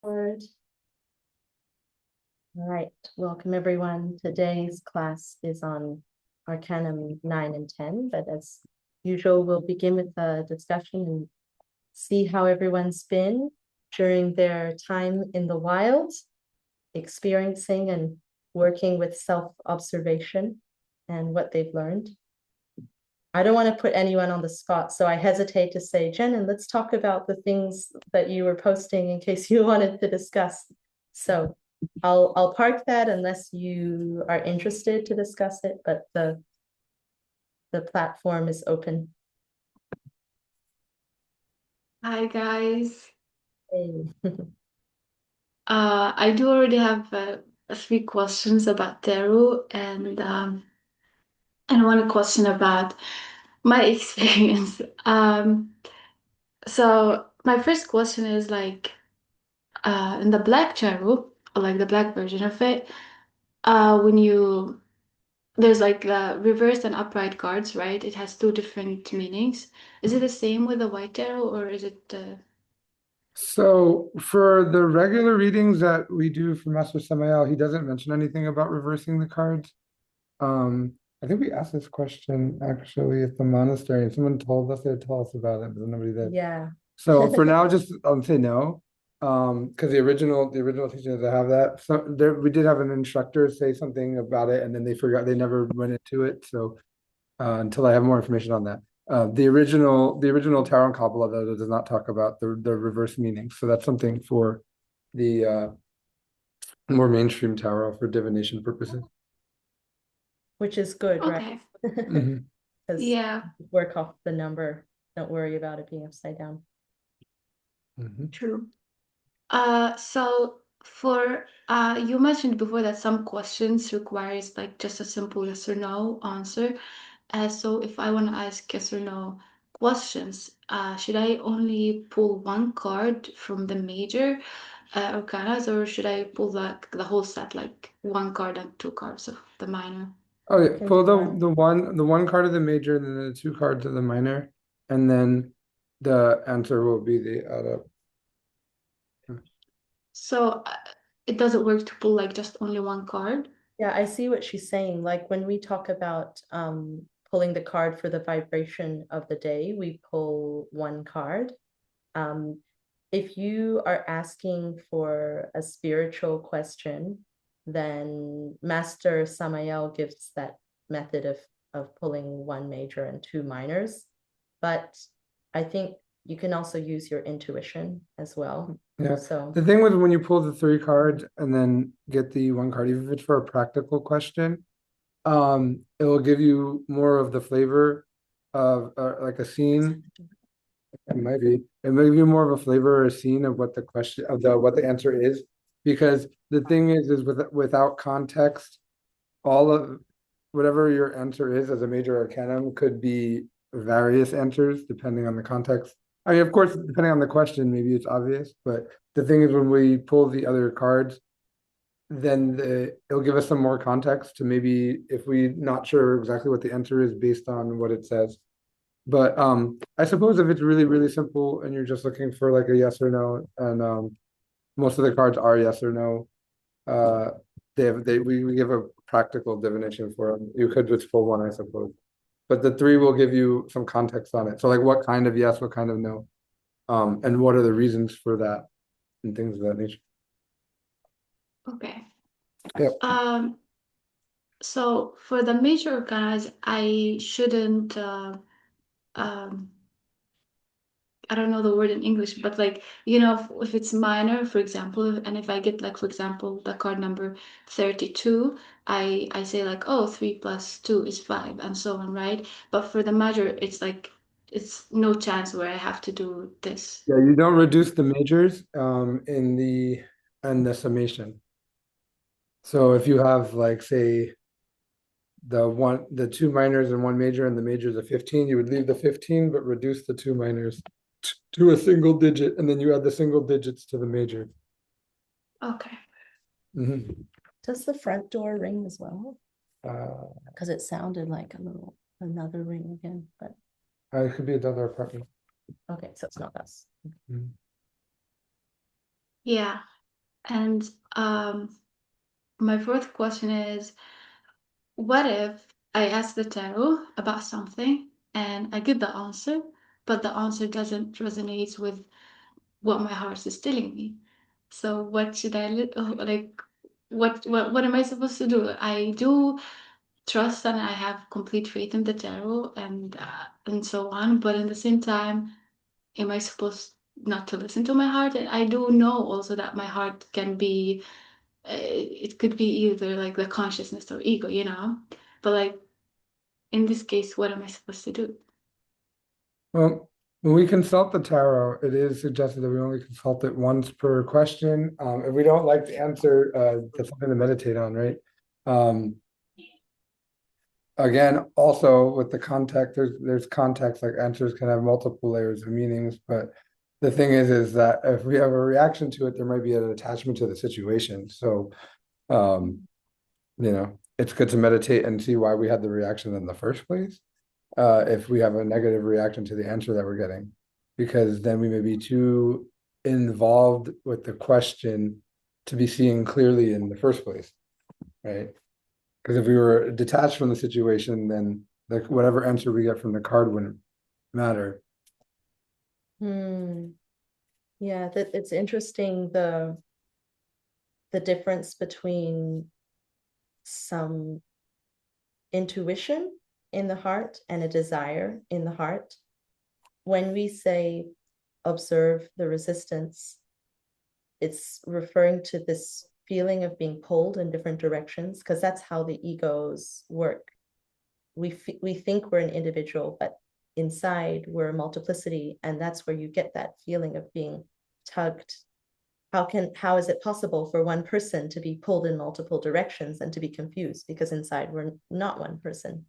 All right, welcome everyone. Today's class is on Arcanum 9 and 10, but as usual, we'll begin with a discussion and see how everyone's been during their time in the wild, experiencing and working with self-observation and what they've learned. I don't want to put anyone on the spot, so I hesitate to say, Jen, and let's talk about the things that you were posting in case you wanted to discuss. So I'll park that unless you are interested to discuss it, but the platform is open. Hi guys. Hey. I do already have three questions about tarot and one question about my experience. So my first question is like in the black tarot, or like the black version of it, when you there's like the reversed and upright cards, right? It has two different meanings. Is it the same with the white tarot, or is it So for the regular readings that we do for Master Samael, he doesn't mention anything about reversing the cards. I think we asked this question actually at the monastery, and someone told us they'd tell us about it, but nobody did. Yeah. So for now, just I'll say no. Because the original teachers that have that. So there we did have an instructor say something about it, and then they forgot they never went into it. So until I have more information on that. The original Tarot and Kabbalah though does not talk about the reverse meaning. So that's something for the more mainstream tarot for divination purposes. Which is good, right? okay? Mhm. Because Yeah, work off the number. Don't worry about it being upside down. Mhm. true. So for you mentioned before that some questions requires like just a simple yes or no answer. So if I want to ask yes or no questions, should I only pull one card from the major arcanas, or should I pull like the whole set, like one card and two cards of the minor? Oh You yeah, can pull do the one. the one card of the major and then the two cards of the minor, and then the answer will be the out of. So it doesn't work to pull like just only one card. Yeah, I see what she's saying. Like when we talk about pulling the card for the vibration of the day, we pull one card. Um, if you are asking for a spiritual question, then Master Samael gives that method of pulling one major and two minors. But I think you can also use your intuition as well. Yeah. So The thing with when you pull the three cards and then get the one card, even if it's for a practical question, it will give you more of the flavor of like a scene. It might be. It may give you more of a flavor or a scene of what the question of the what the answer is. Because the thing is without context, all of whatever your answer is as a major arcanum could be various answers depending on the context. I mean, of course, depending on the question, maybe it's obvious, but the thing is when we pull the other cards, then it'll give us some more context to maybe if we not sure exactly what the answer is based on what it says. But I suppose if it's really, really simple and you're just looking for like a yes or no, and most of the cards are yes or no, uh, we give a practical divination for them. You could just pull one, I suppose. But the three will give you some context on it. So like what kind of yes, what kind of no, and what are the reasons for that and things of that nature. Okay. Yep. Um, so for the major arcanas, I shouldn't um I don't know the word in English, but like, if it's minor, for example, and if I get like, for example, the card number 32, I say like, oh, 3 plus 2 is 5, and so on, right? But for the major, it's like it's no chance where I have to do this. Yeah, you don't reduce the majors in the summation. So if you have like say the two minors and one major and the major is a 15, you would leave the 15 but reduce the two minors to a single digit and then you add the single digits to the major. Okay. Mhm. does the front door ring as well? Uh, Because it sounded like another ring again, but it could be another apartment. okay, so it's not us. Mhm. Yeah. And my fourth question is, what if I ask the tarot about something and I get the answer, but the answer doesn't resonate with what my heart is telling me? So what should I like? What am I supposed to do? I do trust and I have complete faith in the tarot and so on, but at the same time, am I supposed not to listen to my heart? And I do know also that my heart can be, it could be either like the consciousness or ego, you know? But like in this case, what am I supposed to do? Well, when we consult the tarot, it is suggested that we only consult it once per question. If we don't like the answer, that's something to meditate on, right? Um, Again, also with the context, there's context, like answers can have multiple layers of meanings, but the thing is that if we have a reaction to it, there might be an attachment to the situation. So, um, it's good to meditate and see why we had the reaction in the first place. If we have a negative reaction to the answer that we're getting, because then we may be too involved with the question to be seeing clearly in the first place, right? Because if we were detached from the situation, then like whatever answer we get from the card wouldn't matter. Yeah, that it's interesting the difference between some intuition in the heart and a desire in the heart. When we say observe the resistance, it's referring to this feeling of being pulled in different directions, because that's how the egos work. We think we're an individual, but inside we're a multiplicity, and that's where you get that feeling of being tugged. How is it possible for one person to be pulled in multiple directions and to be confused, because inside we're not one person?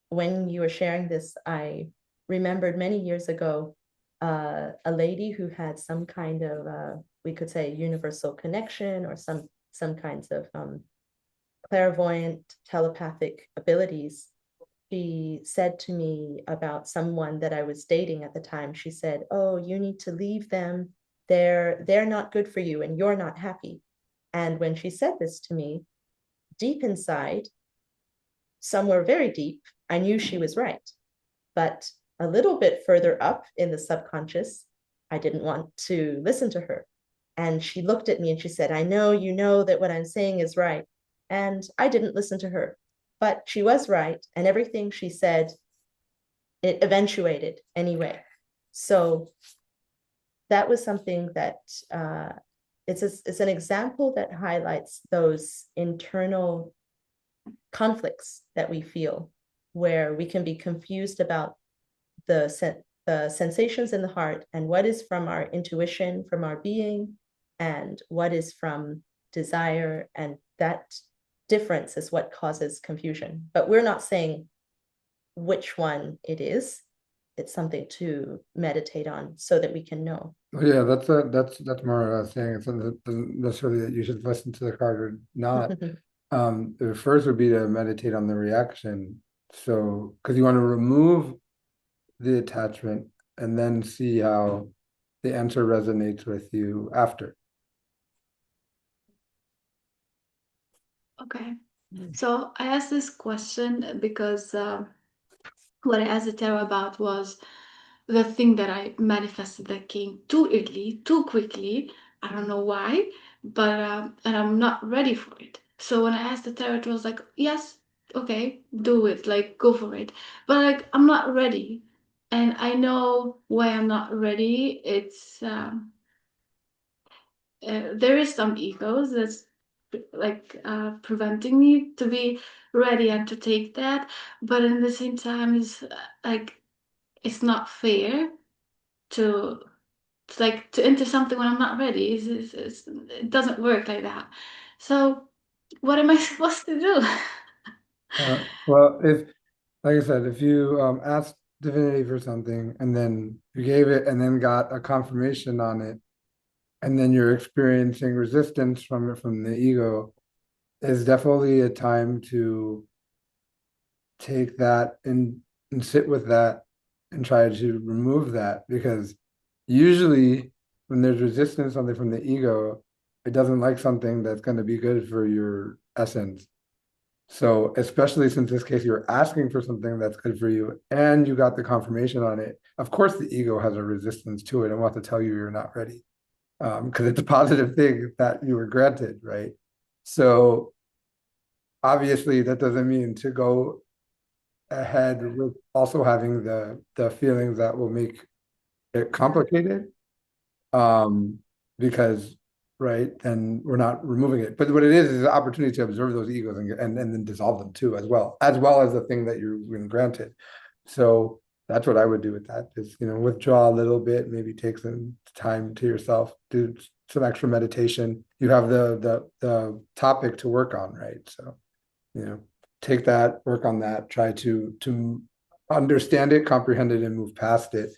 When you were sharing this, I remembered many years ago a lady who had some kind of we could say universal connection, or some kinds of clairvoyant telepathic abilities. She said to me about someone that I was dating at the time. She said, "Oh, you need to leave them. They're not good for you and you're not happy." And when she said this to me, deep inside, somewhere very deep, I knew she was right. But a little bit further up in the subconscious, I didn't want to listen to her. And she looked at me and she said, "I know you know that what I'm saying is right." And I didn't listen to her, but she was right. And everything she said, it eventuated anyway. So that was something that it's an example that highlights those internal conflicts that we feel, where we can be confused about the sensations in the heart and what is from our intuition, from our being, and what is from desire. And that difference is what causes confusion. But we're not saying which one it is. It's something to meditate on so that we can know. Yeah, that's more saying it's not necessarily that you should listen to the card or not. The first would be to meditate on the reaction. So, because you want to remove the attachment and then see how the answer resonates with you after. Okay. So I asked this question because what I asked the tarot about was the thing that I manifested that came too early, too quickly. I don't know why, but and I'm not ready for it. So when I asked the tarot, it was like, yes, okay, do it, like go for it. But like I'm not ready, and I know why I'm not ready. It's there is some egos that's like preventing me to be ready and to take that, but at the same time, it's like it's not fair to like to enter something when I'm not ready. It doesn't work like that. So what am I supposed to do? Well, if, like I said, if you asked divinity for something and then you gave it and then got a confirmation on it, and then you're experiencing resistance from it from the ego, is definitely a time to take that and sit with that and try to remove that, because usually when there's resistance something from the ego, it doesn't like something that's going to be good for your essence. So especially since this case you're asking for something that's good for you and you got the confirmation on it, of course the ego has a resistance to it and wants to tell you you're not ready. Because it's a positive thing that you were granted, right? So obviously that doesn't mean to go ahead with also having the feelings that will make it complicated. Because right, then we're not removing it. But what it is an opportunity to observe those egos and then dissolve them too, as well as the thing that you've been granted. So that's what I would do with that is, withdraw a little bit, maybe take some time to yourself, do some extra meditation. You have the topic to work on, right? So, take that, work on that, try to understand it, comprehend it, and move past it,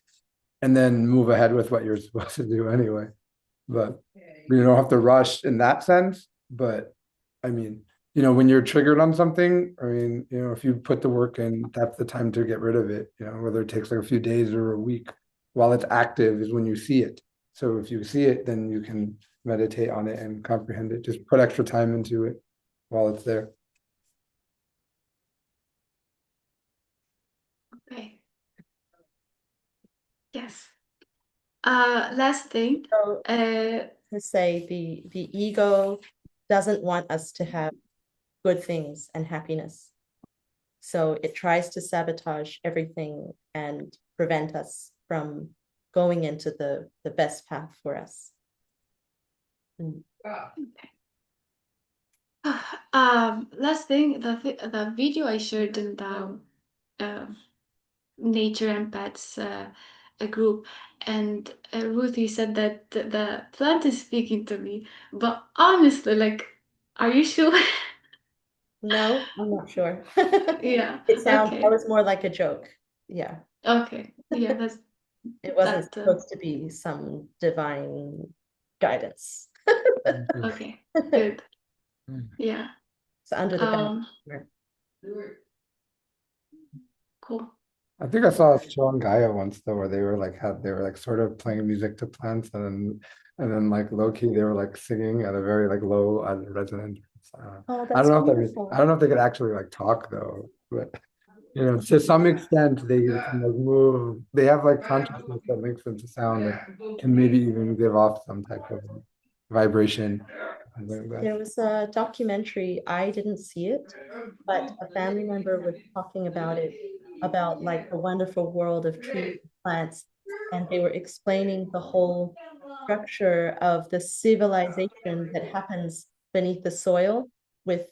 and then move ahead with what you're supposed to do anyway. But you don't have to rush in that sense. But I mean, when you're triggered on something, I mean, if you put the work in, that's the time to get rid of it, whether it takes like a few days or a week. While it's active is when you see it. So if you see it, then you can meditate on it and comprehend it. Just put extra time into it while it's there. Okay. Yes. Last thing. So to say the ego doesn't want us to have good things and happiness. So it tries to sabotage everything and prevent us from going into the best path for us. Okay. Last thing, the video I shared in the nature and pets a group, and Ruthie said that the plant is speaking to me, but honestly, like, are you sure? No, I'm not sure. Yeah. That Okay. was more like a joke. Yeah. Okay. Yeah, that's It wasn't that. supposed to be some divine guidance. Okay. Good. Yeah. It's under the Um. banner. Cool. I think I saw a show on Gaia once though, where they were like sort of playing music to plants, and then like low key they were like singing at a very like low resonant. Oh, I don't that's know if wonderful. I don't know if they could actually like talk though, but to some extent they can like move. They have like consciousness that links them to sound and can maybe even give off some type of vibration. Something like that. There was a documentary, I didn't see it, but a family member was talking about it, about like the wonderful world of trees and plants. And they were explaining the whole structure of the civilization that happens beneath the soil with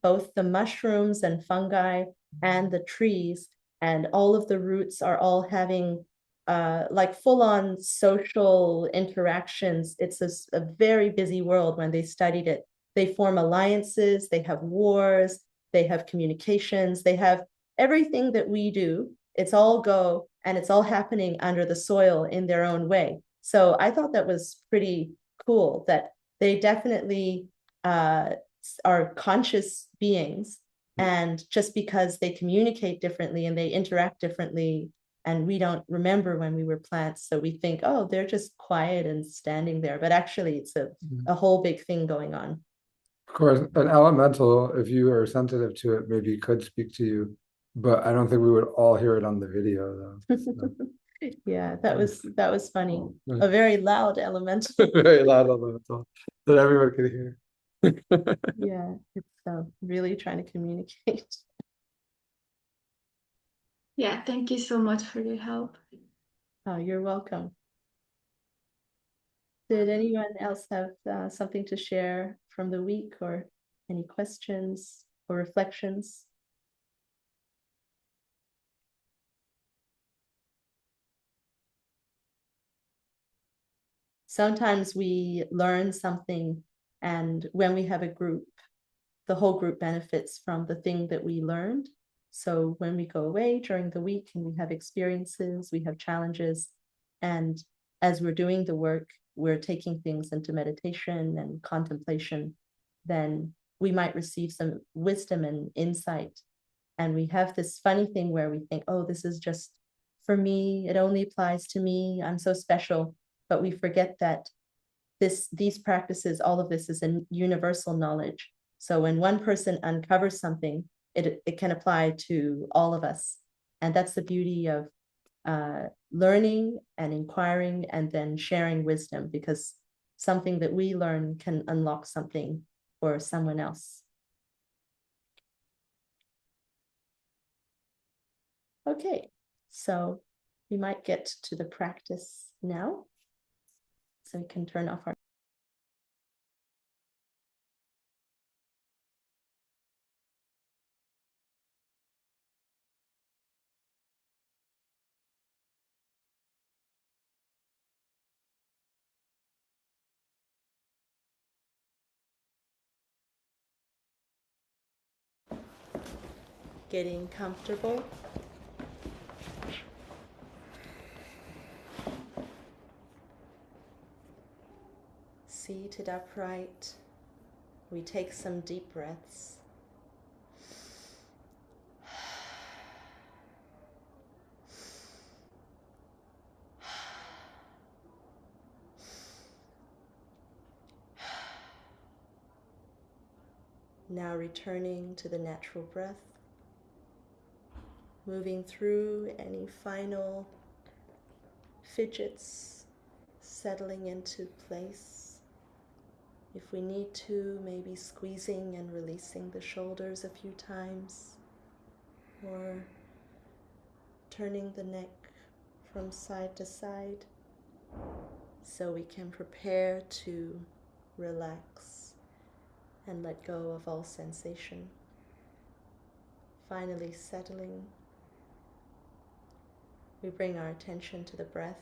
both the mushrooms and fungi and the trees, and all of the roots are all having like full-on social interactions. It's a very busy world when they studied it. They form alliances, they have wars, they have communications, they have everything that we do. It's all go, and it's all happening under the soil in their own way. So I thought that was pretty cool that they definitely are conscious beings. And just because they communicate differently and they interact differently, and we don't remember when we were plants, so we think, oh, they're just quiet and standing there, but actually it's a whole big thing going on. Of course, an elemental, if you are sensitive to it, maybe could speak to you, but I don't think we would all hear it on the video though. So. Yeah, that was funny. A very loud elemental. Very loud elemental that everyone could hear. Yeah, it's really trying to communicate. Yeah. Thank you so much for your help. Oh, you're welcome. Did anyone else have something to share from the week, or any questions or reflections? Sometimes we learn something, and when we have a group, the whole group benefits from the thing that we learned. So when we go away during the week and we have experiences, we have challenges, and as we're doing the work, we're taking things into meditation and contemplation, then we might receive some wisdom and insight. And we have this funny thing where we think, oh, this is just for me, it only applies to me, I'm so special. but we forget that these practices, all of this is a universal knowledge. So when one person uncovers something, it can apply to all of us. And that's the beauty of learning and inquiring and then sharing wisdom, because something that we learn can unlock something for someone else. Okay, so we might get to the practice now. So we can turn off our getting comfortable. Seated upright, we take some deep breaths. Now returning to the natural breath, moving through any final fidgets, settling into place. If we need to, maybe squeezing and releasing the shoulders a few times, or turning the neck from side to side so we can prepare to relax and let go of all sensation. Finally settling, we bring our attention to the breath.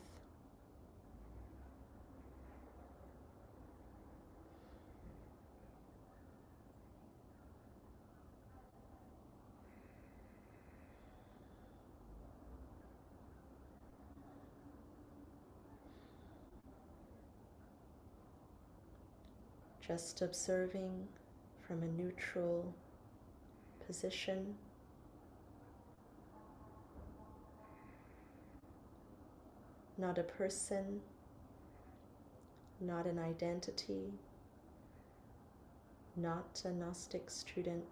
Just observing from a neutral position. Not a person, not an identity, not a Gnostic student,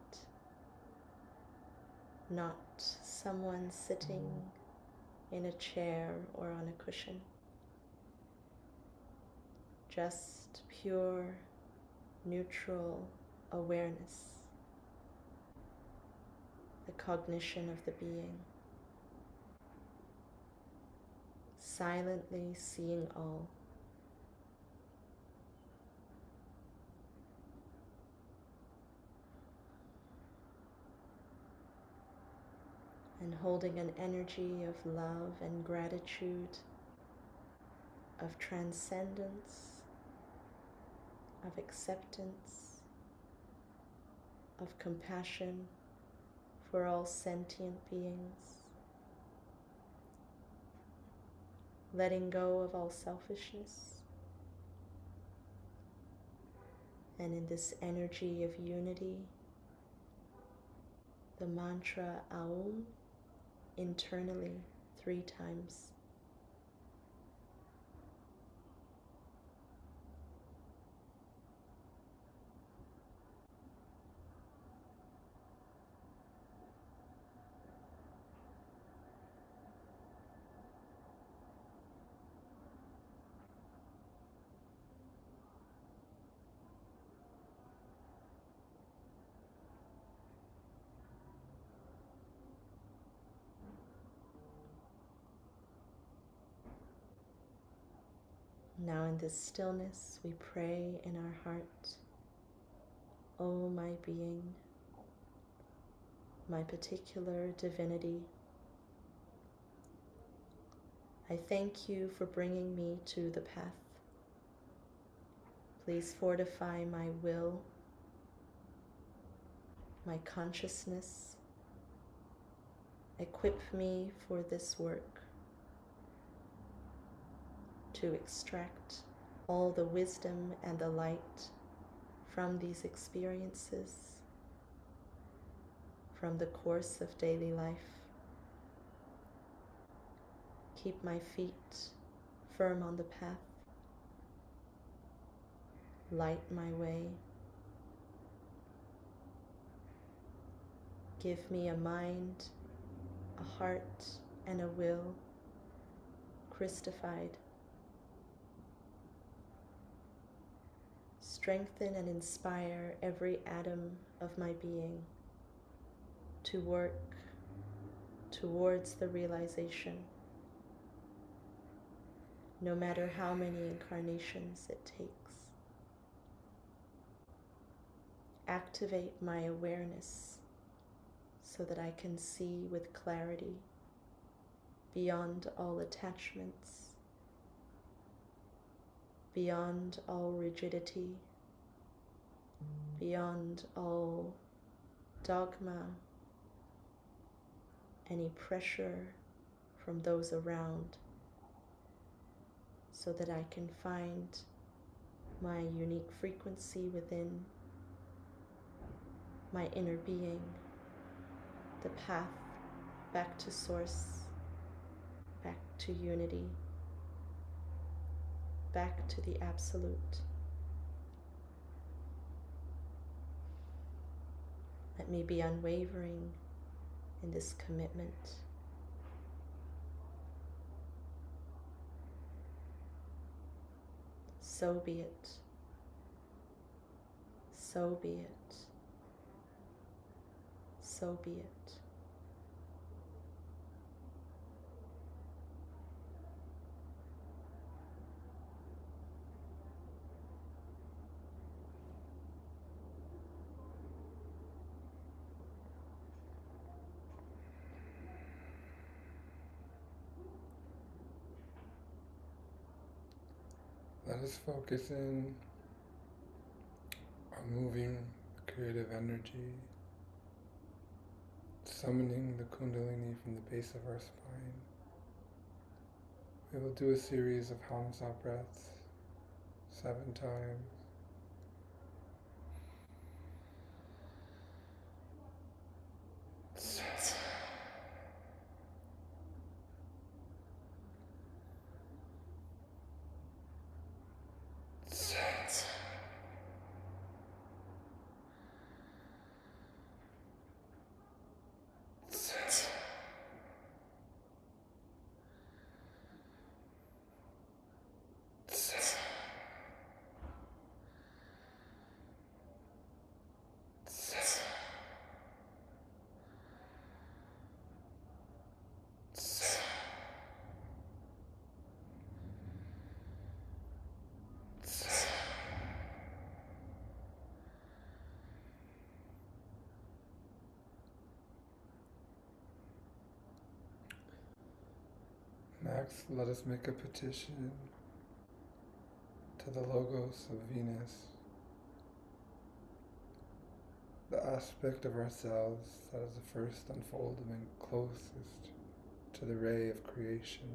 not someone sitting in a chair or on a cushion. Just pure, neutral awareness, the cognition of the being, silently seeing all. And holding an energy of love and gratitude, of transcendence, of acceptance, of compassion for all sentient beings, letting go of all selfishness. And in this energy of unity, the mantra Aum internally 3 times. Now in this stillness, we pray in our heart, O my being, my particular divinity, I thank you for bringing me to the path. Please fortify my will, my consciousness, equip me for this work, to extract all the wisdom and the light from these experiences, from the course of daily life. Keep my feet firm on the path, light my way. Give me a mind, a heart, and a will Christified. Strengthen and inspire every atom of my being to work towards the realization, no matter how many incarnations it takes. Activate my awareness so that I can see with clarity beyond all attachments, beyond all rigidity, beyond all dogma, any pressure from those around, so that I can find my unique frequency within my inner being, the path back to source, back to unity, back to the absolute. Let me be unwavering in this commitment. So be it. So be it. So be it. Let us focus in on moving the creative energy, summoning the Kundalini from the base of our spine. We will do a series of Hamsa breaths 7 times. Next, let us make a petition to the Logos of Venus, the aspect of ourselves that is the first unfolded and closest to the ray of creation.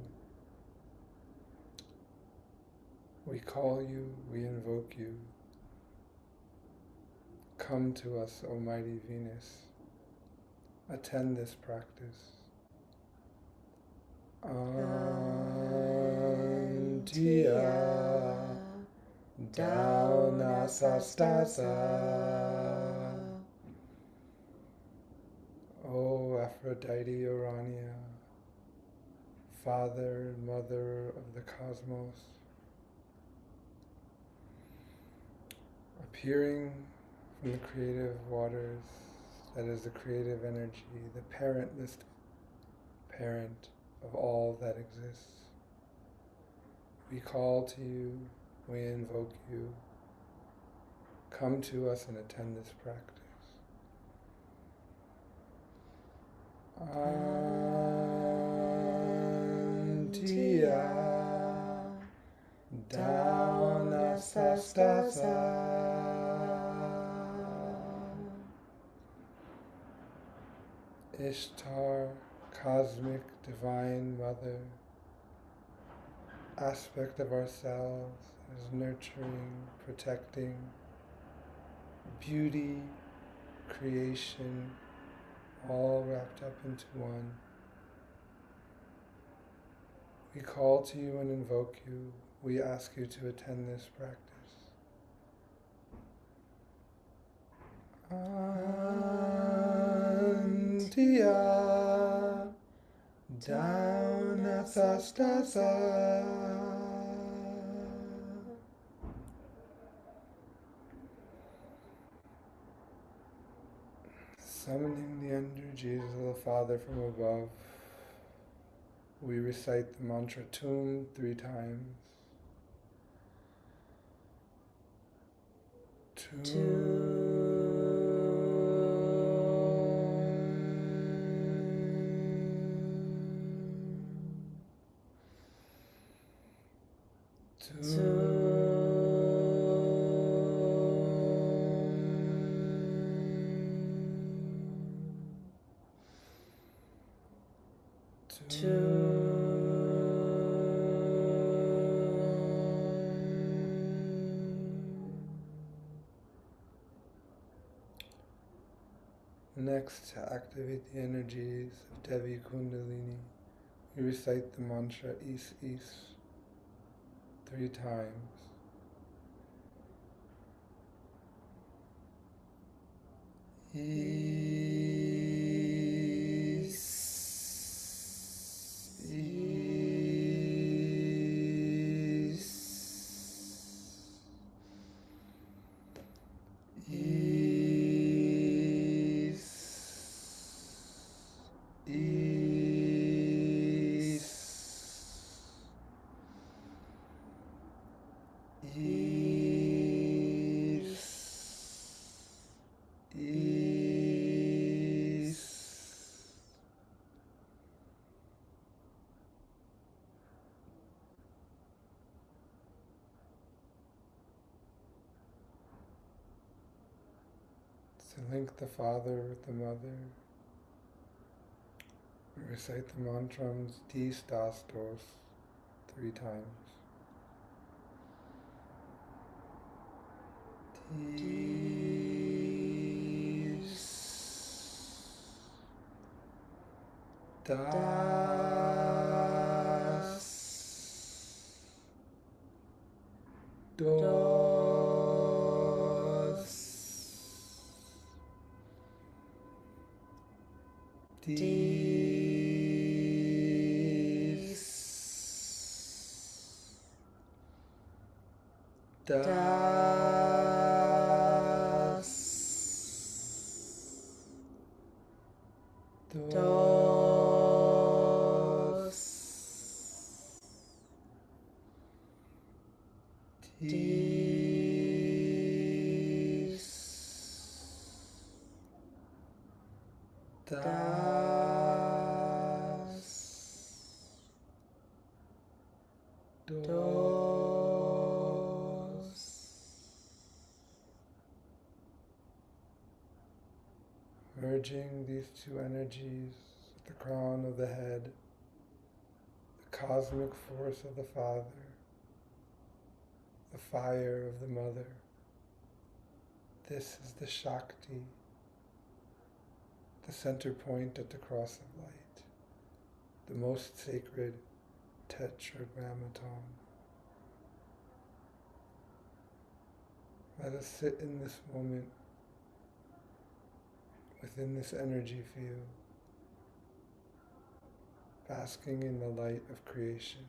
We call you, we invoke you. Come to us, O mighty Venus. Attend this practice. Antia Daunasastasa. O Aphrodite Urania, Father and Mother of the Cosmos, appearing from the creative waters, that is the creative energy, the parentless parent of all that exists. We call to you, we invoke you. Come to us and attend this practice. Antia Daunasastasa. Ishtar, cosmic divine mother, aspect of ourselves that is nurturing, protecting, beauty, creation, all wrapped up into one. We call to you and invoke you. We ask you to attend this practice. Tia down Asastasa. Summoning the energies of the Father from above, we recite the mantra Tum 3 times. Next, to activate the energies of Devi Kundalini, we recite the mantra Is Is 3 times. Is, is, is, to link the Father with the Mother, we recite the mantrams Dis Das Dos 3 times. Dis Das Dos Dis Das Dos Dis Das Dos. Merging these 2 energies at the crown of the head, the cosmic force of the Father, the fire of the Mother. This is the Shakti, the center point at the cross of light, the most sacred tetragrammaton. Let us sit in this moment within this energy field, basking in the light of creation.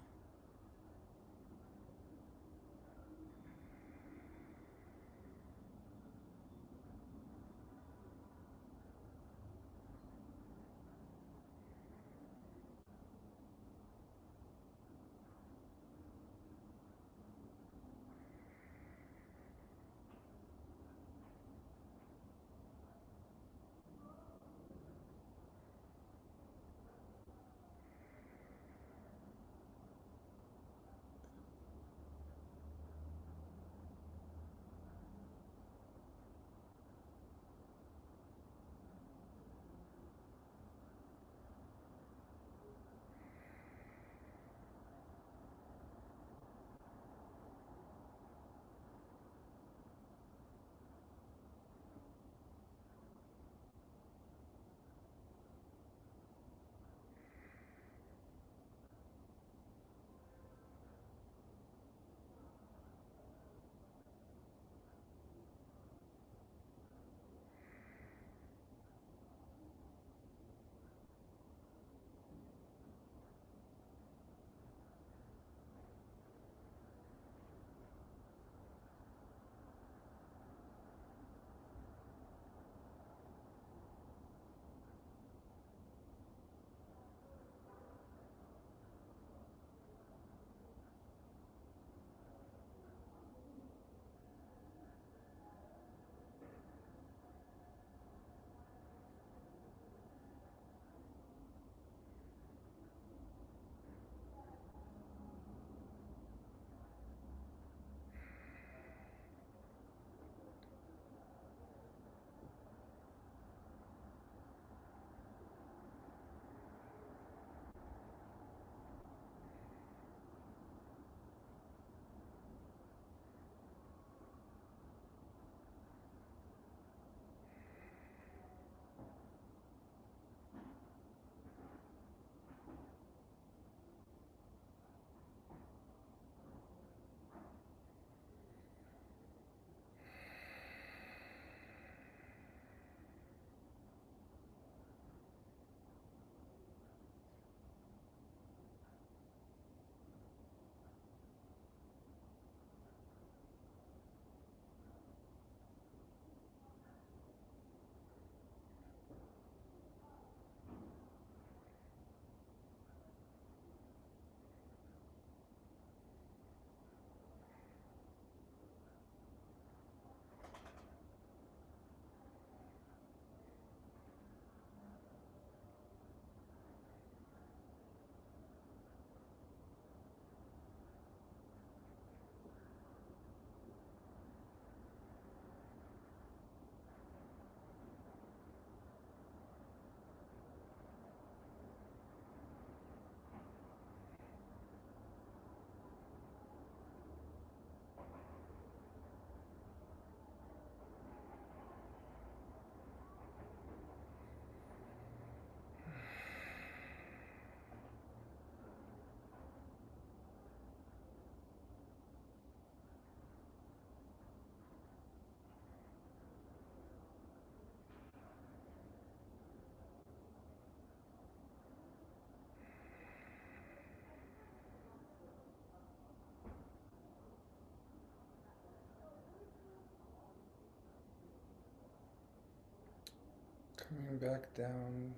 Coming back down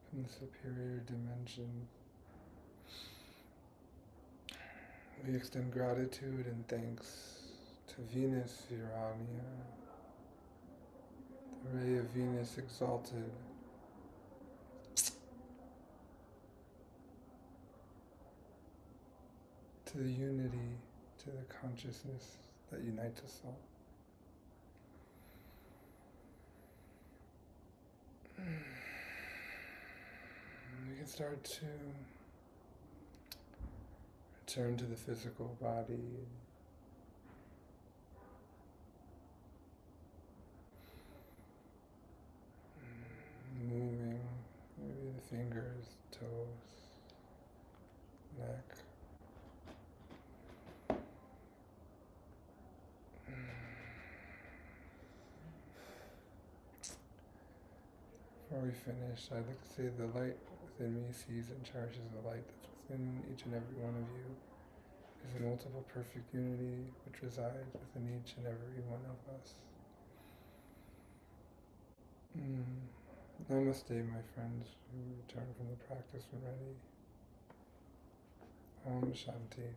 from the superior dimension, we extend gratitude and thanks to Venus Urania, the ray of Venus exalted, to the unity, to the consciousness that unites us all. We can start to return to the physical body. Moving maybe the fingers, toes, neck. Before we finish, I'd like to say the light within me sees and cherishes the light that's within each and every one of you. There's a multiple perfect unity which resides within each and every one of us. Namaste, my friends who return from the practice when ready. Om Shanti.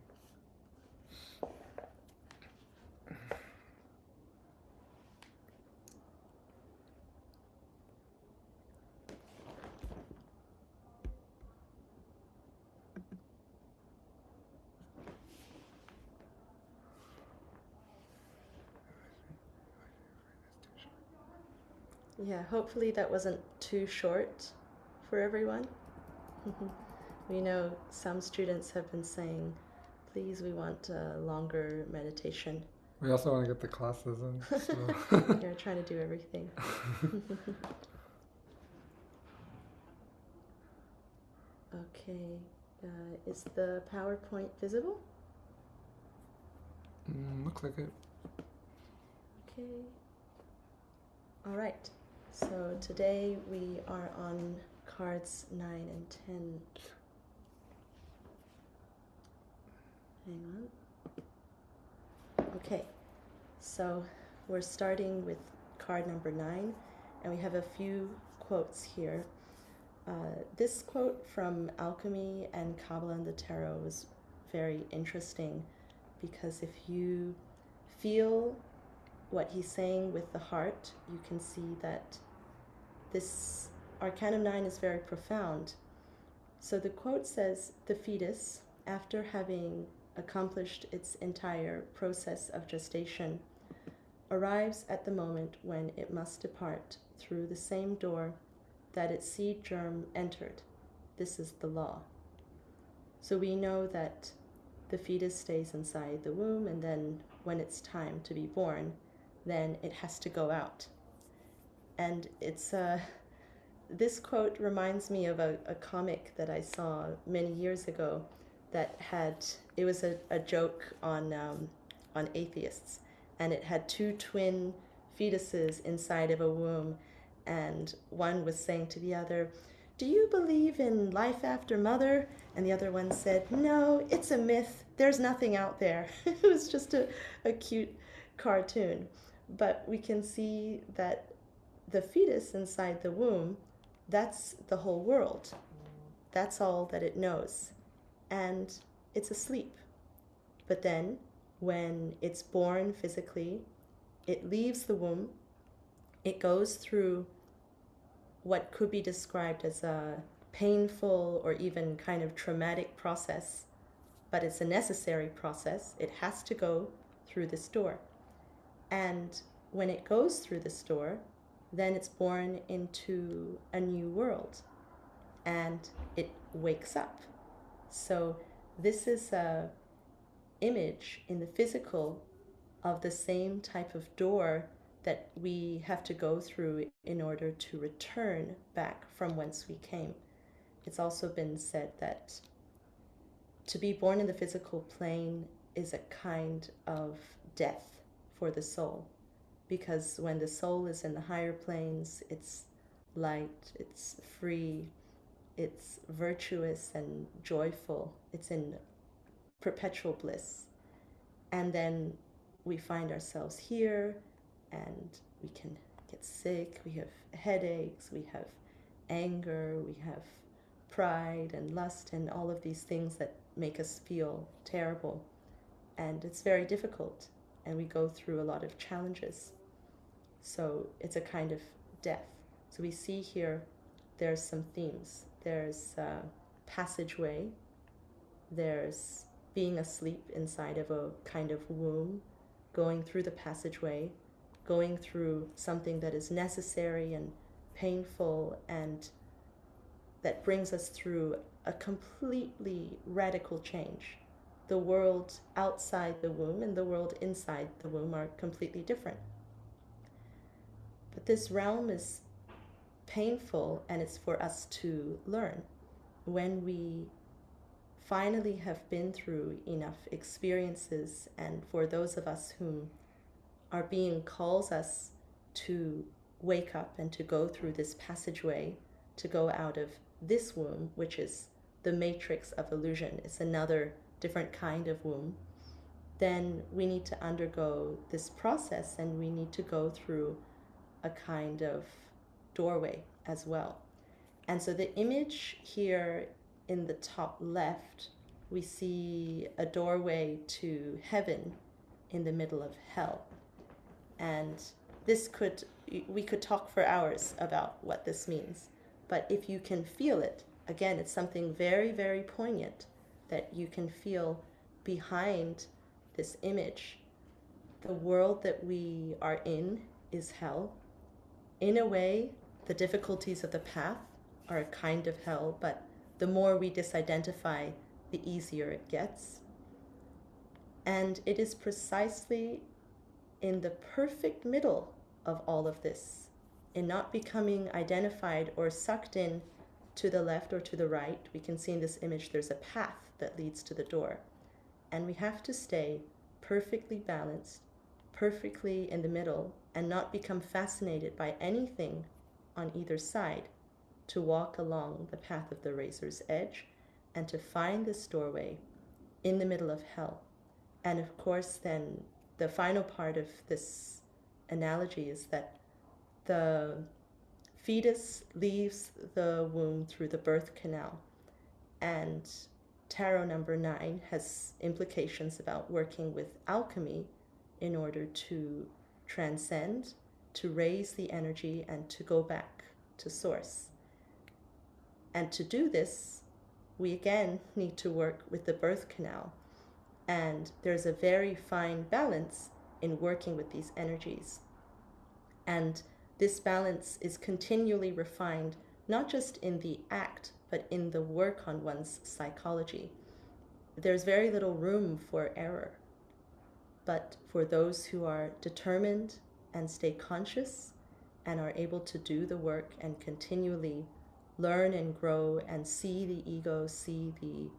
Yeah, hopefully that wasn't too short for everyone. We know some students have been saying, please, we want a longer meditation. We also want to get the classes in. So. You're trying to do everything. Okay, is the PowerPoint visible? Looks like it. Okay. All right. So today we are on cards 9 and 10. Hang on. Okay. So we're starting with card number 9, and we have a few quotes here. This quote from Alchemy and Kabbalah and the Tarot was very interesting because if you feel what he's saying with the heart, you can see that this Arcanum 9 is very profound. So the quote says, the fetus, after having accomplished its entire process of gestation, arrives at the moment when it must depart through the same door that its seed germ entered. This is the law. So we know that the fetus stays inside the womb, and then when it's time to be born, then it has to go out. And it's this quote reminds me of a comic that I saw many years ago that it was a joke on atheists, and it had two twin fetuses inside of a womb, and one was saying to the other, do you believe in life after mother? And the other one said, no, it's a myth. There's nothing out there. It was just a cute cartoon. But we can see that the fetus inside the womb, that's the whole world. That's all that it knows. And it's asleep. But then, when it's born physically, it leaves the womb. It goes through what could be described as a painful or even kind of traumatic process, but it's a necessary process. It has to go through this door. And when it goes through this door, then it's born into a new world and it wakes up. So this is a image in the physical of the same type of door that we have to go through in order to return back from whence we came. It's also been said that to be born in the physical plane is a kind of death for the soul, because when the soul is in the higher planes, it's light, it's free, it's virtuous and joyful, it's in perpetual bliss. And then we find ourselves here, and we can get sick, we have headaches, we have anger, we have pride and lust and all of these things that make us feel terrible. And it's very difficult, and we go through a lot of challenges. So it's a kind of death. So we see here there's some themes. There's passageway, there's being asleep inside of a kind of womb, going through the passageway, going through something that is necessary and painful, and that brings us through a completely radical change. The world outside the womb and the world inside the womb are completely different. But this realm is painful, and it's for us to learn. When we finally have been through enough experiences, and for those of us whom our being calls us to wake up and to go through this passageway, to go out of this womb, which is the matrix of illusion, it's another different kind of womb, then we need to undergo this process, and we need to go through a kind of doorway as well. And so the image here in the top left, we see a doorway to heaven in the middle of hell. And we could talk for hours about what this means. But if you can feel it, again, it's something very, very poignant that you can feel behind this image. The world that we are in is hell. In a way, the difficulties of the path are a kind of hell, but the more we disidentify, the easier it gets. And it is precisely in the perfect middle of all of this, in not becoming identified or sucked in to the left or to the right. We can see in this image there's a path that leads to the door. And we have to stay perfectly balanced, perfectly in the middle, and not become fascinated by anything on either side, to walk along the path of the razor's edge and to find this doorway in the middle of hell. And of course, then the final part of this analogy is that the fetus leaves the womb through the birth canal. And tarot number 9 has implications about working with alchemy in order to transcend, to raise the energy, and to go back to source. And to do this, we again need to work with the birth canal. And there's a very fine balance in working with these energies. And this balance is continually refined, not just in the act, but in the work on one's psychology. There's very little room for error. But for those who are determined and stay conscious and are able to do the work and continually learn and grow and see the ego, see the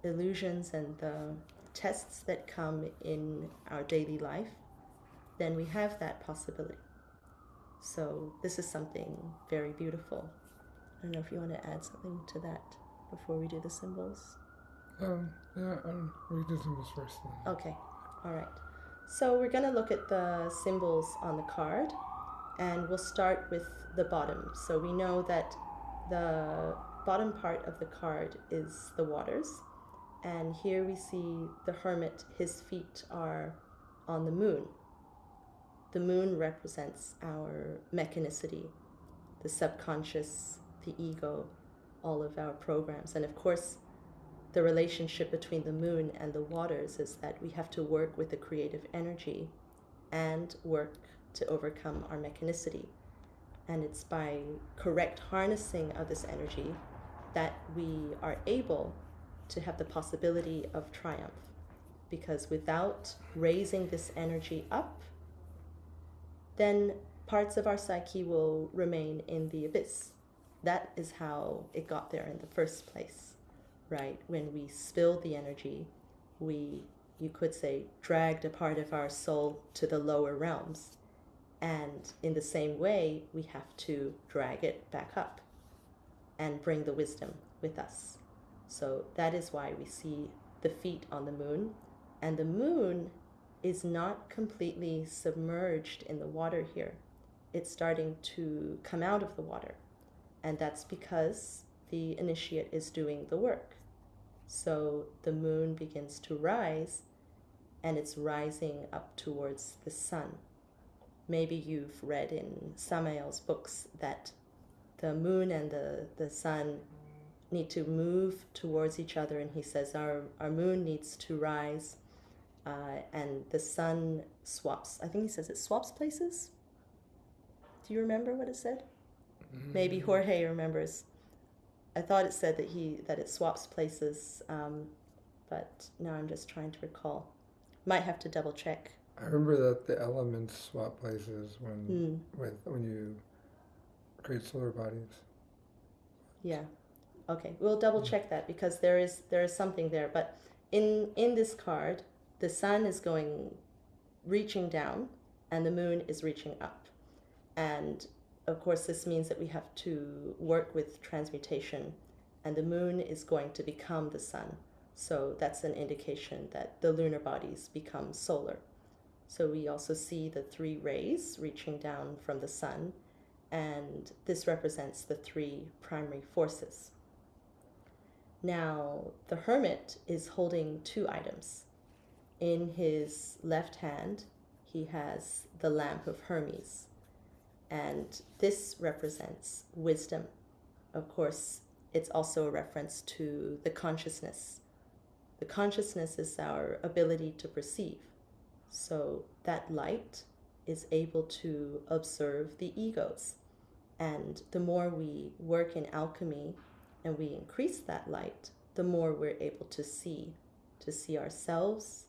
illusions and the tests that come in our daily life, then we have that possibility. So this is something very beautiful. I don't know if you want to add something to that before we do the symbols. Yeah, we do symbols first. Then. Okay, all right. So we're going to look at the symbols on the card, and we'll start with the bottom. So we know that the bottom part of the card is the waters, and here we see the hermit, his feet are on the moon. The moon represents our mechanicity, the subconscious, the ego, all of our programs. And of course, the relationship between the moon and the waters is that we have to work with the creative energy and work to overcome our mechanicity. And it's by correct harnessing of this energy that we are able to have the possibility of triumph. Because without raising this energy up, then parts of our psyche will remain in the abyss. That is how it got there in the first place, right? When we spilled the energy, you could say, dragged a part of our soul to the lower realms. And in the same way, we have to drag it back up and bring the wisdom with us. So that is why we see the feet on the moon. And the moon is not completely submerged in the water here. it's starting to come out of the water. And that's because the initiate is doing the work. So the moon begins to rise, and it's rising up towards the sun. Maybe you've read in Samael's books that the moon and the sun need to move towards each other, and he says our moon needs to rise, and the sun swaps. I think he says it swaps places. Do you remember what it said? Maybe Jorge remembers. I thought it said that it swaps places, but now I'm just trying to recall. Might have to double check. I remember that the elements swap places when you create solar bodies. Yeah. Okay, we'll double check that because there is something there. But in this card, the sun is reaching down, and the moon is reaching up. And of course, this means that we have to work with transmutation, and the moon is going to become the sun. So that's an indication that the lunar bodies become solar. So we also see the 3 rays reaching down from the sun, and this represents the 3 primary forces. Now, the hermit is holding 2 items. In his left hand, he has the lamp of Hermes, and this represents wisdom. Of course, it's also a reference to the consciousness. The consciousness is our ability to perceive. So that light is able to observe the egos. And the more we work in alchemy and we increase that light, the more we're able to see ourselves,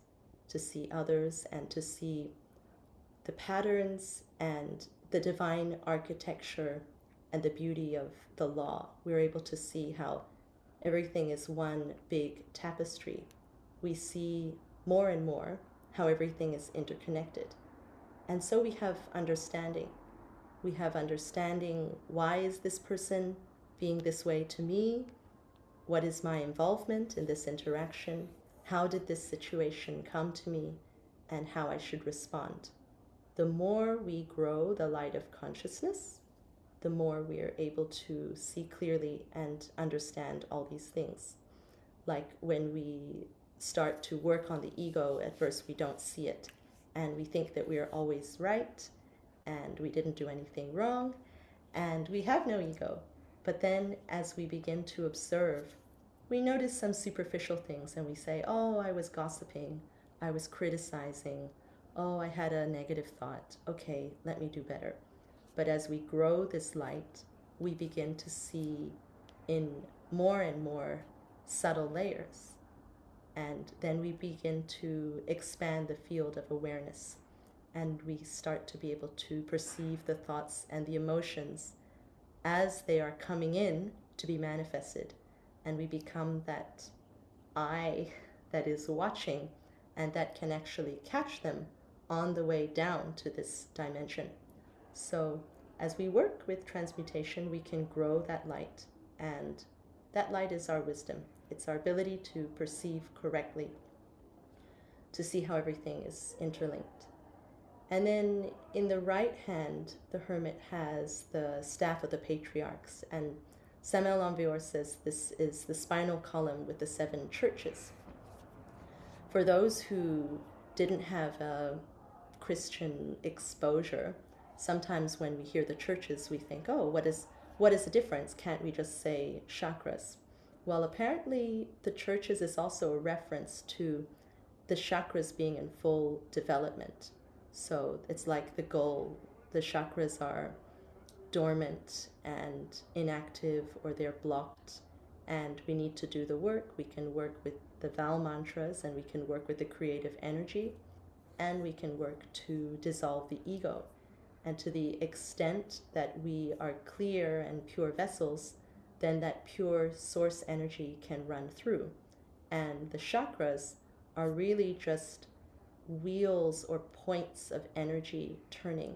to see others, and to see the patterns and the divine architecture and the beauty of the law. We're able to see how everything is one big tapestry. We see more and more how everything is interconnected. And so we have understanding. We have understanding, why is this person being this way to me? What is my involvement in this interaction? How did this situation come to me? And how I should respond. The more we grow the light of consciousness, the more we are able to see clearly and understand all these things. Like when we start to work on the ego, at first we don't see it, and we think that we are always right, and we didn't do anything wrong, and we have no ego. But then as we begin to observe, we notice some superficial things, and we say, oh, I was gossiping, I was criticizing, oh, I had a negative thought, okay, let me do better. But as we grow this light, we begin to see in more and more subtle layers. And then we begin to expand the field of awareness. And we start to be able to perceive the thoughts and the emotions as they are coming in to be manifested. And we become that eye that is watching and that can actually catch them on the way down to this dimension. So as we work with transmutation, we can grow that light, and that light is our wisdom. It's our ability to perceive correctly, to see how everything is interlinked. And then in the right hand, the hermit has the staff of the patriarchs, and Samuel Lanvior says this is the spinal column with the 7 churches. For those who didn't have a Christian exposure, sometimes when we hear the churches, we think, oh, what is the difference? Can't we just say chakras? Well, apparently the churches is also a reference to the chakras being in full development. So it's like the goal. The chakras are dormant and inactive, or they're blocked, and we need to do the work. We can work with the Val mantras, and we can work with the creative energy, and we can work to dissolve the ego. And to the extent that we are clear and pure vessels, then that pure source energy can run through. And the chakras are really just wheels or points of energy turning.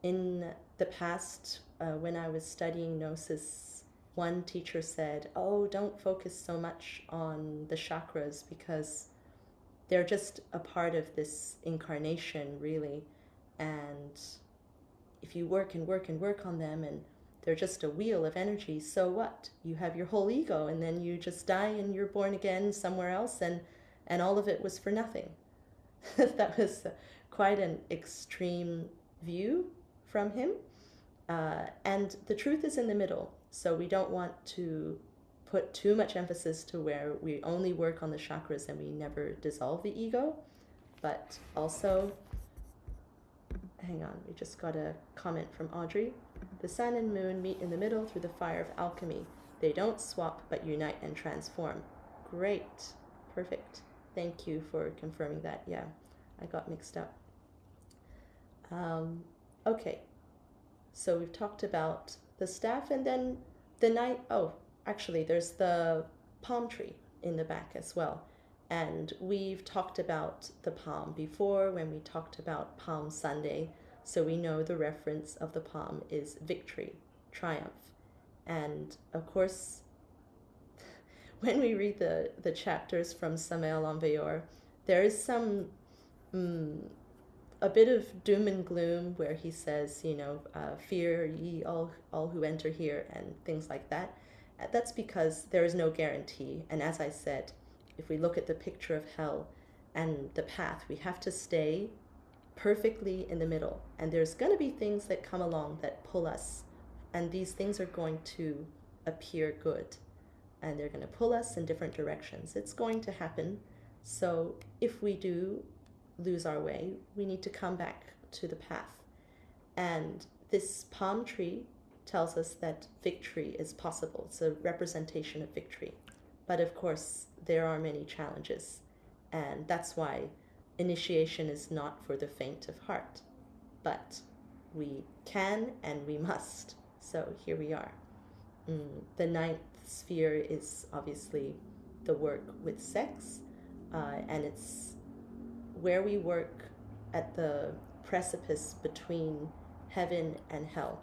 In the past, when I was studying Gnosis, one teacher said, oh, don't focus so much on the chakras because they're just a part of this incarnation, really. And if you work and work and work on them and they're just a wheel of energy, so what? You have your whole ego and then you just die and you're born again somewhere else, and all of it was for nothing. That was quite an extreme view from him. And the truth is in the middle. So we don't want to put too much emphasis to where we only work on the chakras and we never dissolve the ego. But also, hang on, we just got a comment from Audrey. The sun and moon meet in the middle through the fire of alchemy. They don't swap but unite and transform. Great. Perfect. Thank you for confirming that. Yeah, I got mixed up. Okay. So we've talked about the staff, and then the night. Oh, actually, there's the palm tree in the back as well. And we've talked about the palm before when we talked about Palm Sunday. So we know the reference of the palm is victory, triumph. And of course, when we read the chapters from Samael Aun-Weor, there is some a bit of doom and gloom where he says, fear ye all who enter here, and things like that. That's because there is no guarantee. And as I said, if we look at the picture of hell and the path, we have to stay perfectly in the middle. And there's going to be things that come along that pull us. And these things are going to appear good. And they're going to pull us in different directions. It's going to happen. So if we do lose our way, we need to come back to the path. And this palm tree tells us that victory is possible. It's a representation of victory. But of course, there are many challenges. And that's why initiation is not for the faint of heart. But we can and we must. So here we are. The ninth sphere is obviously the work with sex. And it's where we work at the precipice between heaven and hell.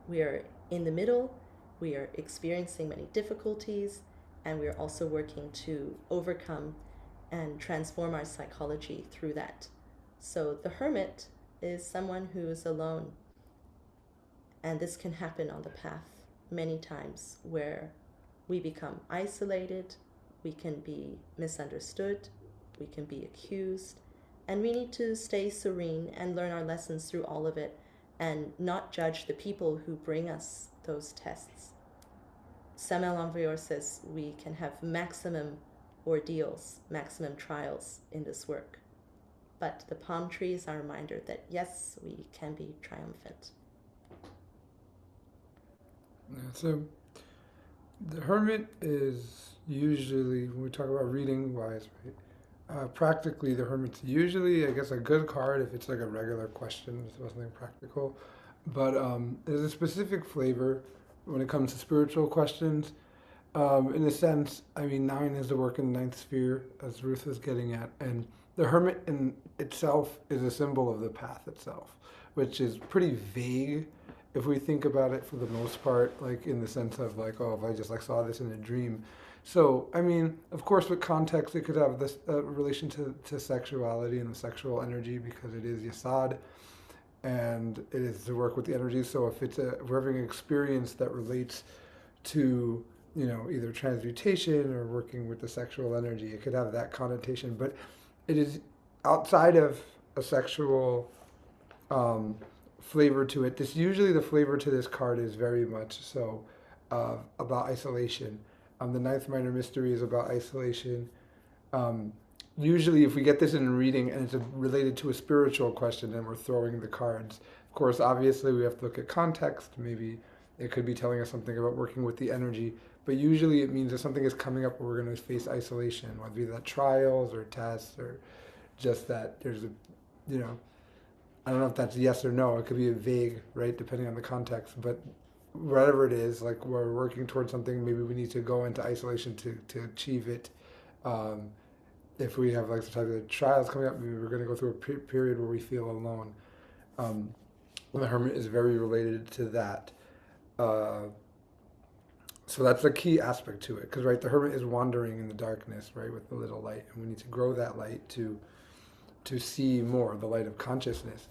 We are in the middle, we are experiencing many difficulties, and we are also working to overcome and transform our psychology through that. So the hermit is someone who is alone. And this can happen on the path many times, where we become isolated, we can be misunderstood, we can be accused, and we need to stay serene and learn our lessons through all of it and not judge the people who bring us those tests. Samael Aun-Weor says we can have maximum ordeals, maximum trials in this work. But the palm tree is our reminder that yes, we can be triumphant. Yeah, so the hermit is usually, when we talk about reading wise, right? Practically, the hermit's usually, I guess, a good card if it's like a regular question, it's something practical. But there's a specific flavor when it comes to spiritual questions. In a sense, I mean, 9 is the work in the ninth sphere, as Ruth is getting at, and the hermit in itself is a symbol of the path itself, which is pretty vague if we think about it for the most part, like in the sense of like, oh, if I just like saw this in a dream. So, I mean, of course, with context, it could have this relation to sexuality and the sexual energy because it is Yasad and it is to work with the energy. So if we're having an experience that relates to, either transmutation or working with the sexual energy, it could have that connotation. But it is outside of a sexual flavor to it. Usually the flavor to this card is very much so about isolation. The ninth minor mystery is about isolation. Usually if we get this in a reading and it's related to a spiritual question and we're throwing the cards, of course, obviously we have to look at context. Maybe it could be telling us something about working with the energy, but usually it means that something is coming up where we're going to face isolation, whether it be that trials or tests or just that there's I don't know if that's yes or no. It could be a vague, right, depending on the context. But whatever it is, like we're working towards something, maybe we need to go into isolation to achieve it. If we have like some type of trials coming up, maybe we're going to go through a period where we feel alone. The hermit is very related to that. So that's a key aspect to it. Because, right, the hermit is wandering in the darkness, right, with the little light. And we need to grow that light to see more, the light of consciousness.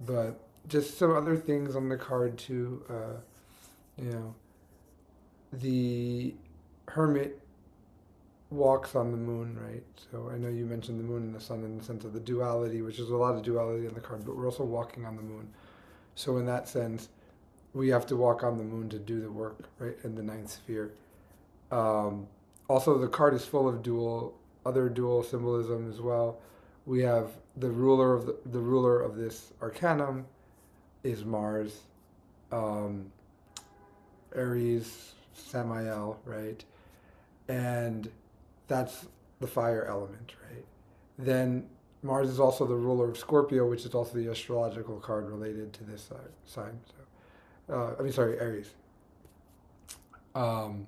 But just some other things on the card too. You know, the hermit walks on the moon, right? So I know you mentioned the moon and the sun in the sense of the duality, which is a lot of duality in the card, but we're also walking on the moon. So in that sense, we have to walk on the moon to do the work, right? In the ninth sphere. Um, Also, the card is full of other dual symbolism as well. We have the ruler of this arcanum is Mars, um, Aries, Samael, right? And that's the fire element, right? Then Mars is also the ruler of Scorpio, which is also the astrological card related to this sign. So, sorry, Aries. Um,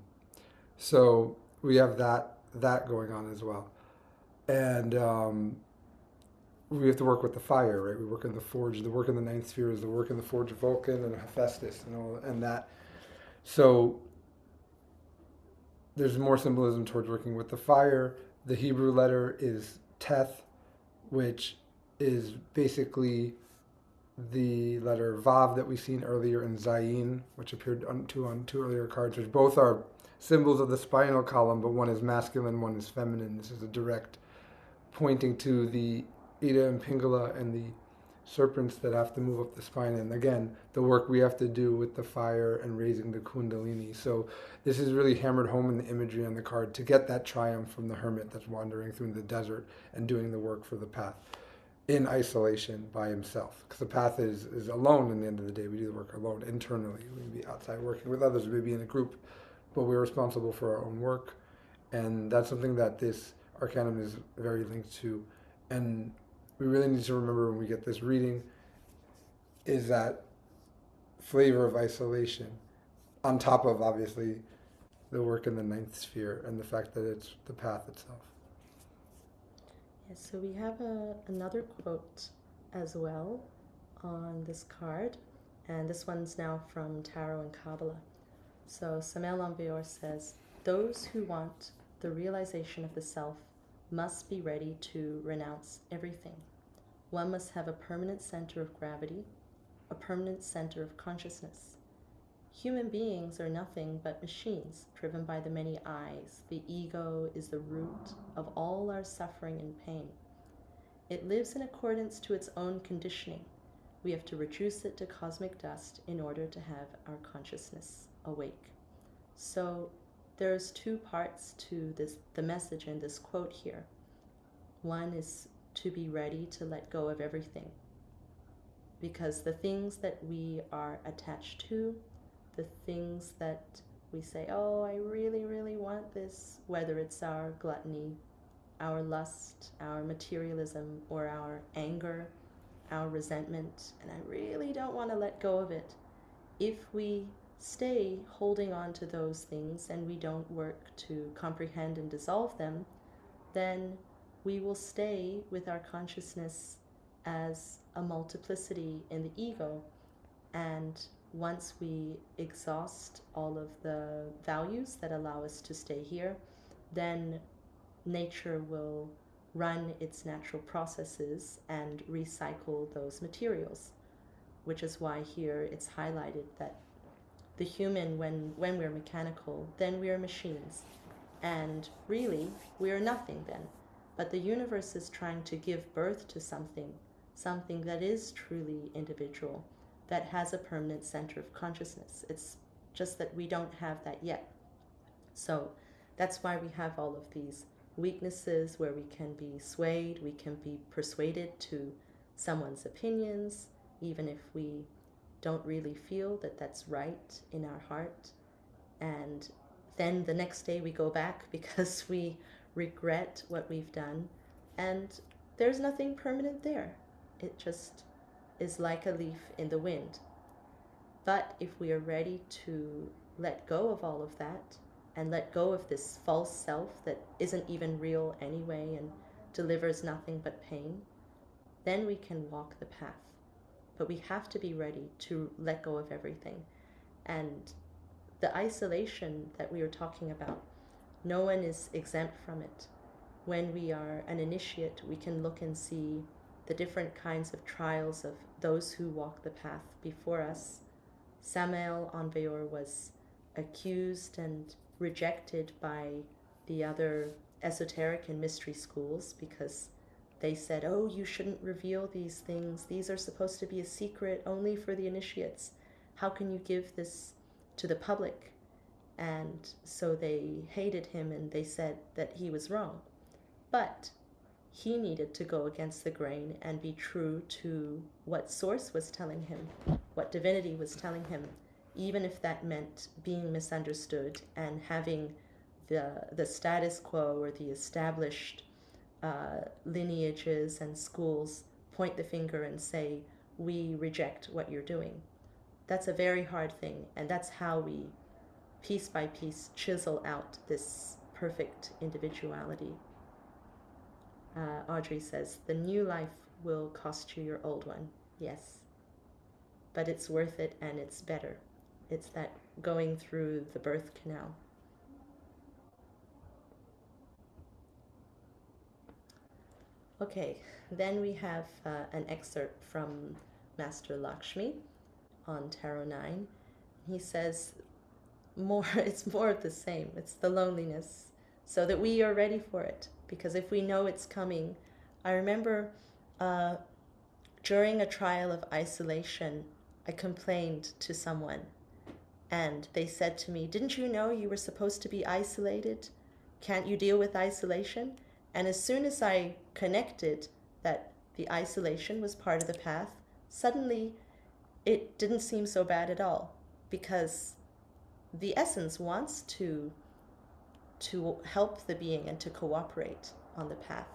so we have that going on as well, and we have to work with the fire, right? We work in the forge. The work in the ninth sphere is the work in the forge of Vulcan and Hephaestus and all and that. So there's more symbolism towards working with the fire. The Hebrew letter is Teth, which is basically the letter Vav that we've seen earlier in Zayin, which appeared on two earlier cards, which both are symbols of the spinal column, but one is masculine, one is feminine. This is a direct pointing to the Ida and Pingala and the serpents that have to move up the spine. And again, the work we have to do with the fire and raising the Kundalini. So this is really hammered home in the imagery on the card to get that triumph from the hermit that's wandering through the desert and doing the work for the path in isolation by himself. Because the path is alone in the end of the day. We do the work alone internally. We may be outside working with others, we may be in a group, but we're responsible for our own work. And that's something that this arcanum is very linked to. And we really need to remember when we get this reading is that flavor of isolation on top of obviously the work in the ninth sphere and the fact that it's the path itself. Yes, so we have another quote as well on this card, and this one's now from Tarot and Kabbalah. So Samel Lambior says, "Those who want the realization of the self must be ready to renounce everything. One must have a permanent center of gravity, a permanent center of consciousness. Human beings are nothing but machines driven by the many eyes. The ego is the root of all our suffering and pain. It lives in accordance to its own conditioning. We have to reduce it to cosmic dust in order to have our consciousness awake." So there's two parts to the message in this quote here. One is to be ready to let go of everything, because the things that we are attached to, the things that we say, oh, I really, really want this, whether it's our gluttony, our lust, our materialism, or our anger, our resentment, and I really don't want to let go of it. If we stay holding on to those things and we don't work to comprehend and dissolve them, then we will stay with our consciousness as a multiplicity in the ego. And once we exhaust all of the values that allow us to stay here, then nature will run its natural processes and recycle those materials, which is why here it's highlighted that the human, when we're mechanical, then we are machines. And really, we are nothing then. But the universe is trying to give birth to something that is truly individual, that has a permanent center of consciousness. It's just that we don't have that yet. So that's why we have all of these weaknesses where we can be swayed, we can be persuaded to someone's opinions, even if we don't really feel that that's right in our heart. And then the next day we go back because we regret what we've done, and there's nothing permanent there. It just is like a leaf in the wind. But if we are ready to let go of all of that and let go of this false self that isn't even real anyway and delivers nothing but pain, then we can walk the path. But we have to be ready to let go of everything. And the isolation that we are talking about, no one is exempt from it. When we are an initiate, we can look and see the different kinds of trials of those who walk the path before us. Samael Aun-Weor was accused and rejected by the other esoteric and mystery schools because they said, oh, you shouldn't reveal these things. These are supposed to be a secret only for the initiates. How can you give this to the public? And so they hated him and they said that he was wrong. But he needed to go against the grain and be true to what source was telling him, what divinity was telling him, even if that meant being misunderstood and having the status quo or the established lineages and schools point the finger and say, we reject what you're doing. That's a very hard thing, and that's how we, piece by piece, chisel out this perfect individuality. Audrey says, the new life will cost you your old one. Yes. But it's worth it and it's better. It's that going through the birth canal. Okay, then we have an excerpt from Master Lakshmi on Tarot 9. He says, it's more of the same. It's the loneliness, so that we are ready for it. Because if we know it's coming, I remember during a trial of isolation, I complained to someone and they said to me, didn't you know you were supposed to be isolated? Can't you deal with isolation? And as soon as I connected that the isolation was part of the path, suddenly it didn't seem so bad at all, because the essence wants to help the being and to cooperate on the path.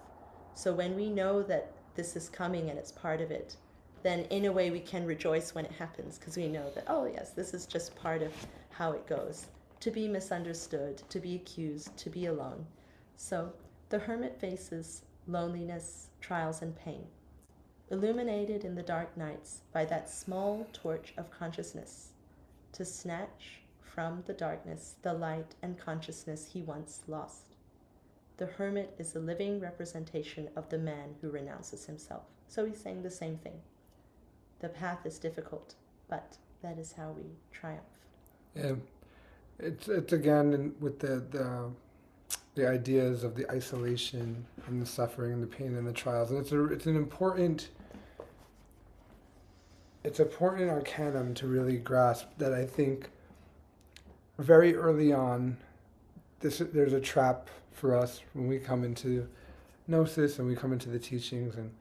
So when we know that this is coming and it's part of it, then in a way we can rejoice when it happens, because we know that, oh yes, this is just part of how it goes. To be misunderstood, to be accused, to be alone. So the hermit faces loneliness, trials, and pain, illuminated in the dark nights by that small torch of consciousness, to snatch from the darkness the light and consciousness he once lost. The hermit is a living representation of the man who renounces himself. So he's saying the same thing. The path is difficult, but that is how we triumph. Yeah, it's again with the ideas of the isolation and the suffering and the pain and the trials, and it's an important arcanum to really grasp, that I think very early on there's a trap for us when we come into gnosis and we come into the teachings, and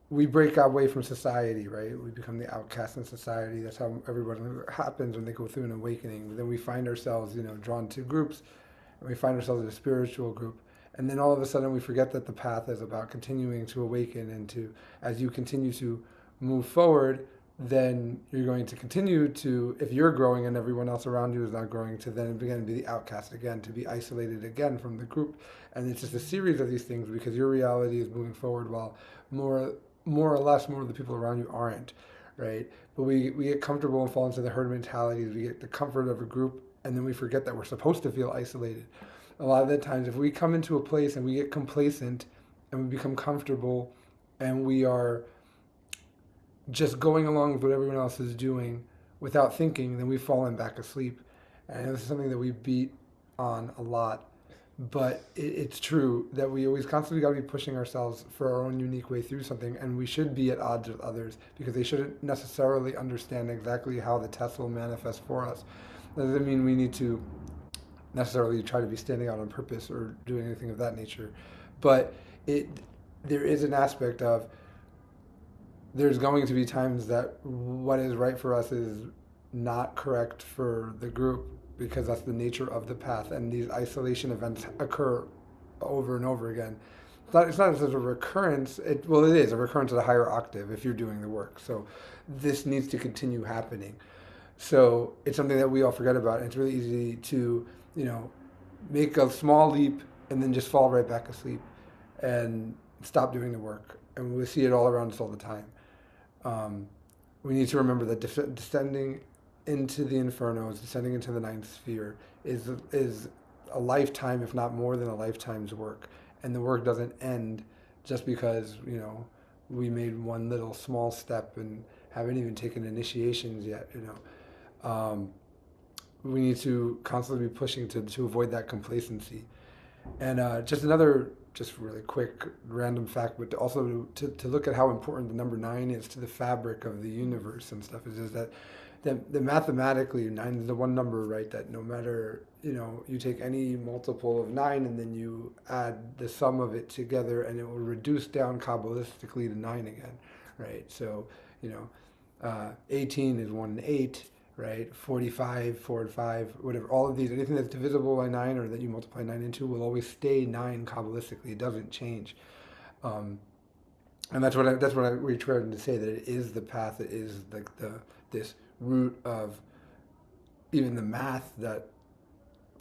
we break away from society, right? We become the outcast in society. That's how everyone happens when they go through an awakening. But then we find ourselves, drawn to groups, and we find ourselves in a spiritual group. And then all of a sudden we forget that the path is about continuing to awaken, and to, as you continue to move forward, then you're going to continue to, if you're growing and everyone else around you is not growing, to then again be the outcast again, to be isolated again from the group. And it's just a series of these things, because your reality is moving forward while more or less more of the people around you aren't, right? But we get comfortable and fall into the herd mentalities. We get the comfort of a group, and then we forget that we're supposed to feel isolated. A lot of the times, if we come into a place and we get complacent and we become comfortable and we are just going along with what everyone else is doing without thinking, then we've fallen back asleep. And this is something that we beat on a lot. But it's true that we always constantly got to be pushing ourselves for our own unique way through something, and we should be at odds with others, because they shouldn't necessarily understand exactly how the test will manifest for us. That doesn't mean we need to necessarily try to be standing out on purpose or doing anything of that nature. But there is an aspect of, there's going to be times that what is right for us is not correct for the group, because that's the nature of the path, and these isolation events occur over and over again. It's not as a recurrence. It is a recurrence at a higher octave if you're doing the work. So this needs to continue happening. So it's something that we all forget about. And it's really easy to, make a small leap and then just fall right back asleep and stop doing the work. And we see it all around us all the time. We need to remember that descending into the infernos, descending into the ninth sphere, is a lifetime, if not more than a lifetime's work. And the work doesn't end just because, we made one little small step and haven't even taken initiations yet, we need to constantly be pushing to avoid that complacency. And just really quick random fact, but also to look at how important the number 9 is to the fabric of the universe and stuff, is that the mathematically 9 is the one number, right, that no matter, you take any multiple of 9 and then you add the sum of it together and it will reduce down Kabbalistically to 9 again, right? So, 18 is 1 and 8, right? 45, 4 and 5, whatever, all of these, anything that's divisible by 9 or that you multiply 9 into will always stay 9 Kabbalistically. It doesn't change. And that's what we're trying to say, that it is the path, it is like this root of even the math that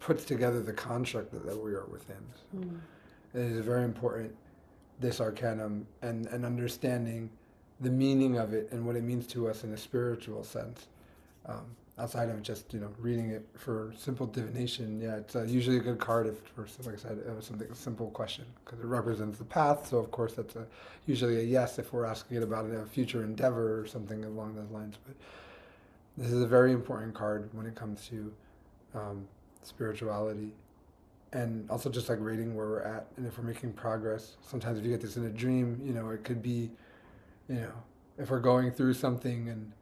puts together the construct that we are within. So it is very important, this arcanum, and understanding the meaning of it and what it means to us in a spiritual sense. Outside of just reading it for simple divination, it's usually a good card if, for, like I said, a simple question, because it represents the path. So of course that's usually a yes if we're asking it about a future endeavor or something along those lines. But this is a very important card when it comes to spirituality, and also just like rating where we're at and if we're making progress. Sometimes if you get this in a dream, it could be, if we're going through something and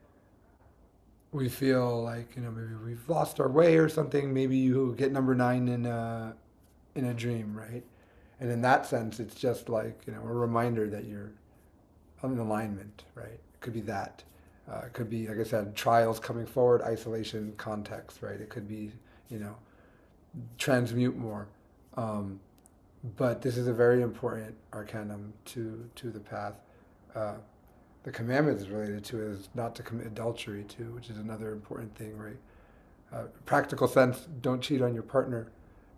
we feel like maybe we've lost our way or something, maybe you get number 9 in a dream, right? And in that sense, it's just like a reminder that you're in alignment, right? It could be that. It could be, like I said, trials coming forward, isolation, context, right? It could be transmute more. But this is a very important arcanum to the path. The commandment is related to it is not to commit adultery too, which is another important thing, right? Practical sense, don't cheat on your partner.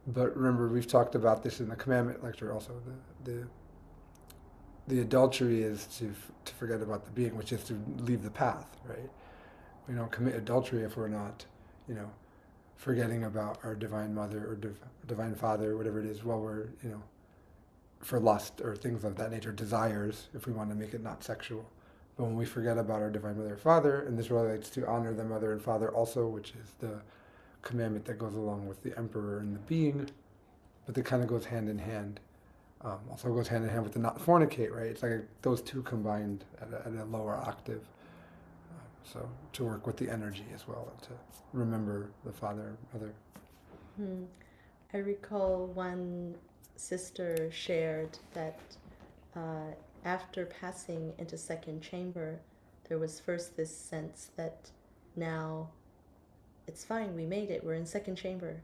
But remember, we've talked about this in the commandment lecture also. The adultery is to forget about the being, which is to leave the path, right? We don't commit adultery if we're not, forgetting about our divine mother or divine father, whatever it is, while we're, for lust or things of that nature, desires, if we want to make it not sexual. But when we forget about our divine mother or father, and this relates to honor the mother and father also, which is the commandment that goes along with the emperor and the being, but it kind of goes hand in hand. Also goes hand in hand with the not fornicate, right? It's like those two combined at a lower octave. So to work with the energy as well, and to remember the father, mother. I recall one sister shared that after passing into second chamber, there was first this sense that now it's fine, we made it, we're in second chamber,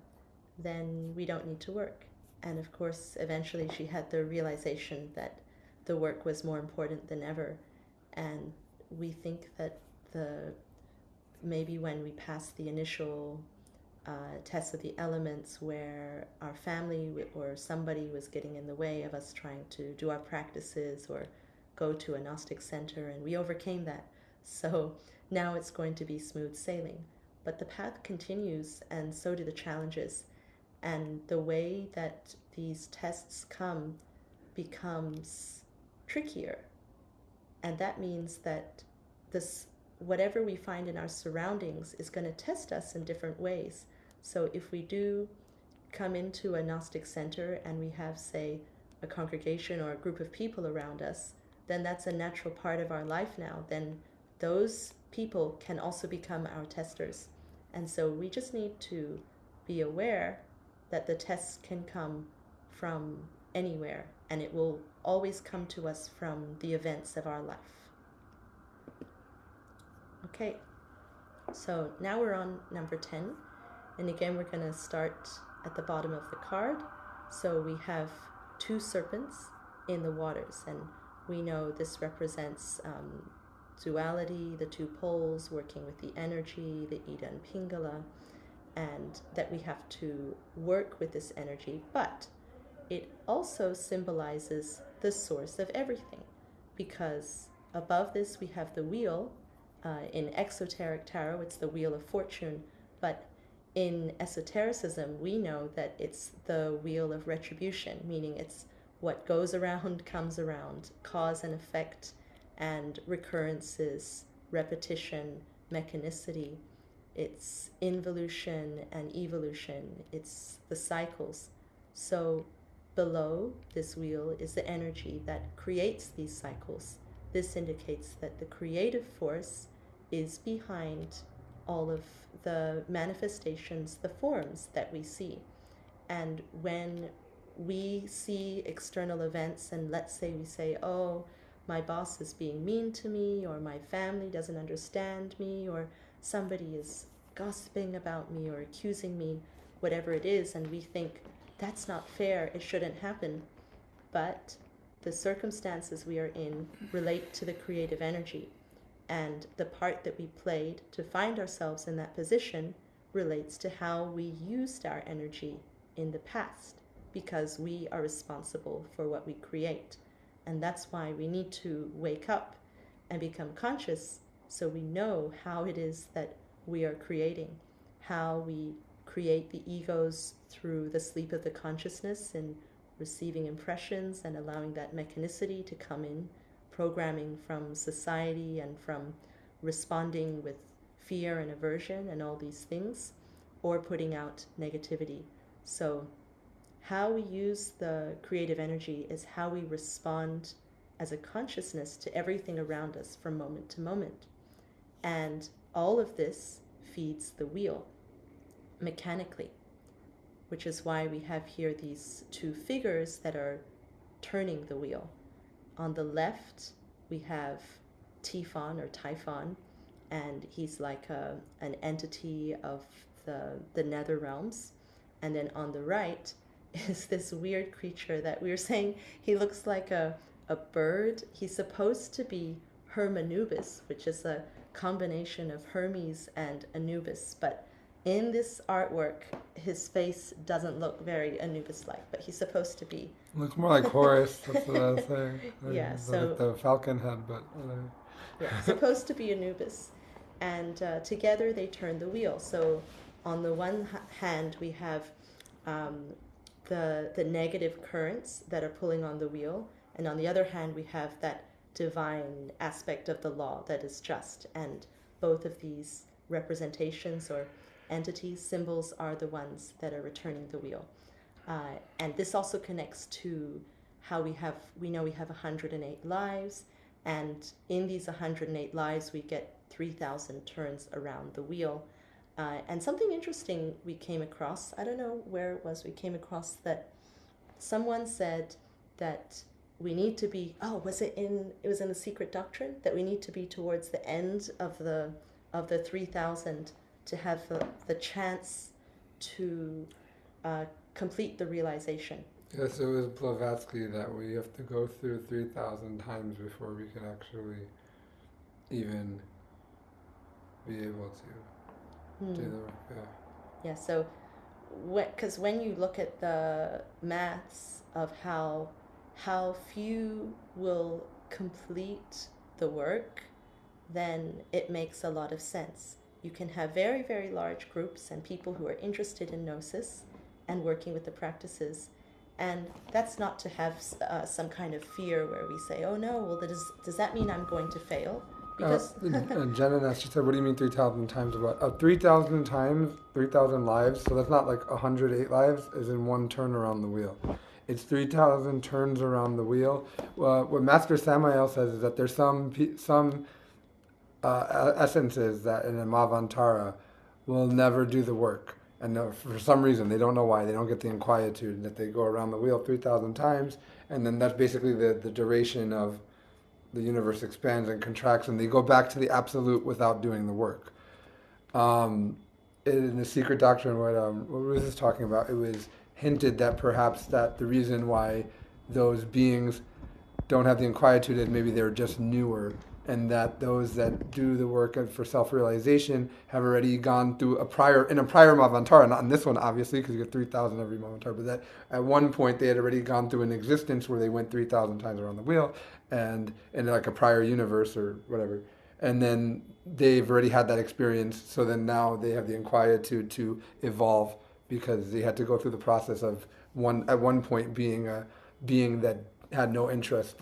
then we don't need to work. And of course, eventually she had the realization that the work was more important than ever. And we think that maybe when we pass the initial test of the elements where our family or somebody was getting in the way of us trying to do our practices or go to a Gnostic center, and we overcame that. So now it's going to be smooth sailing. But the path continues, and so do the challenges. And the way that these tests come becomes trickier. And that means that whatever we find in our surroundings is going to test us in different ways. So if we do come into a Gnostic center and we have, say, a congregation or a group of people around us, then that's a natural part of our life now. Then those people can also become our testers. And so we just need to be aware that the tests can come from anywhere, and it will always come to us from the events of our life. Okay, so now we're on number 10, and again we're going to start at the bottom of the card. So we have 2 serpents in the waters, and we know this represents duality, the 2 poles working with the energy, the Ida and Pingala, and that we have to work with this energy. But it also symbolizes the source of everything, because above this we have the wheel. In exoteric tarot, it's the wheel of fortune, but in esotericism, we know that it's the wheel of retribution, meaning it's what goes around comes around, cause and effect, and recurrence is repetition, mechanicity. It's involution and evolution. It's the cycles. So below this wheel is the energy that creates these cycles. This indicates that the creative force is behind all of the manifestations, the forms that we see. And when we see external events, and let's say we say, oh, my boss is being mean to me, or my family doesn't understand me, or somebody is gossiping about me or accusing me, whatever it is, and we think that's not fair, it shouldn't happen. But the circumstances we are in relate to the creative energy, and the part that we played to find ourselves in that position relates to how we used our energy in the past, because we are responsible for what we create. And that's why we need to wake up and become conscious, so we know how it is that we are creating, how we create the egos through the sleep of the consciousness and receiving impressions and allowing that mechanicity to come in, programming from society and from responding with fear and aversion and all these things, or putting out negativity. So how we use the creative energy is how we respond as a consciousness to everything around us from moment to moment. And all of this feeds the wheel mechanically, which is why we have here these two figures that are turning the wheel. On the left, we have Typhon, and he's like an entity of the nether realms. And then on the right is this weird creature that we were saying he looks like a bird. He's supposed to be Hermanubis, which is a combination of Hermes and Anubis, but in this artwork his face doesn't look very Anubis-like, but he's supposed to be. Looks more like Horus, that's what I was saying. Yeah, so like the falcon head, but yeah, supposed to be Anubis, and together they turn the wheel. So on the one hand we have the negative currents that are pulling on the wheel, and on the other hand we have that divine aspect of the law that is just. And both of these representations or entities, symbols, are the ones that are returning the wheel. And this also connects to how we know we have 108 lives, and in these 108 lives we get 3,000 turns around the wheel. And something interesting we came across, I don't know where it was, we came across that someone said that we need to be, it was in the Secret Doctrine, that we need to be towards the end of the 3,000 to have the chance to complete the realization. yes, it was Blavatsky that we have to go through 3,000 times before we can actually even be able to do the work. Yeah, so because when you look at the maths of how few will complete the work, then it makes a lot of sense. You can have very, very large groups and people who are interested in Gnosis and working with the practices. And that's not to have some kind of fear where we say, oh no, well, does that mean I'm going to fail? Because Jenna asked, she said, what do you mean 3,000 times? About 3,000 times, 3,000 lives. So that's not like 108 lives, as in one turn around the wheel. It's 3,000 turns around the wheel. What Master Samael says is that there's some essences that in a Mavantara will never do the work. And for some reason, they don't know why, they don't get the inquietude that they go around the wheel 3,000 times, and then that's basically the duration of the universe expands and contracts, and they go back to the absolute without doing the work. In the Secret Doctrine, what was this talking about? It was hinted that perhaps that the reason why those beings don't have the inquietude is maybe they're just newer, and that those that do the work for self-realization have already gone through a prior Mavantara, not in this one obviously because you get 3,000 every Mavantara, but that at one point they had already gone through an existence where they went 3,000 times around the wheel, and in like a prior universe or whatever, and then they've already had that experience, so then now they have the inquietude to evolve because they had to go through the process of at one point being a being that had no interest,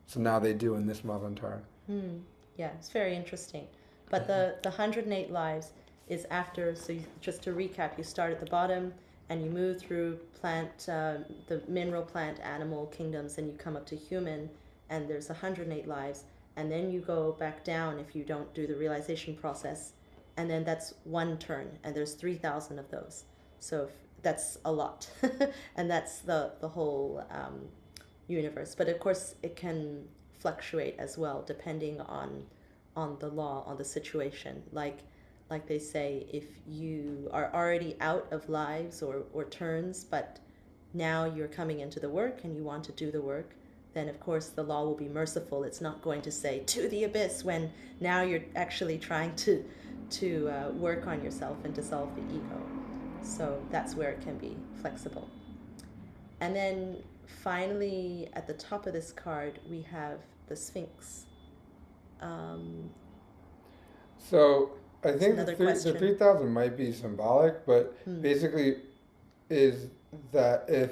so now they do in this Mavantara. Yeah, it's very interesting. But the 108 lives is after, so just to recap, you start at the bottom and you move through the mineral, plant, animal kingdoms, and you come up to human, and there's 108 lives. And then you go back down if you don't do the realization process. And then that's one turn, and there's 3,000 of those. So that's a lot. And that's the whole universe. But of course, it can fluctuate as well depending on the law, on the situation. Like they say, if you are already out of lives or turns, but now you're coming into the work and you want to do the work, then of course the law will be merciful. It's not going to say to the abyss when now you're actually trying to work on yourself and dissolve the ego. So that's where it can be flexible. And then finally, at the top of this card, we have the Sphinx. So I think another the question. 3,000 might be symbolic, but basically is that if,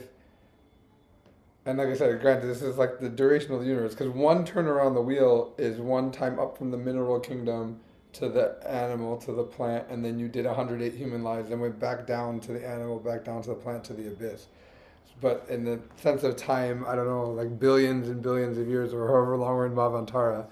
and like I said, granted, this is like the duration of the universe, because one turn around the wheel is one time up from the mineral kingdom to the animal to the plant, and then you did 108 human lives, then went back down to the animal, back down to the plant, to the abyss. But in the sense of time, I don't know, like billions and billions of years, or however long we're in Mavantara,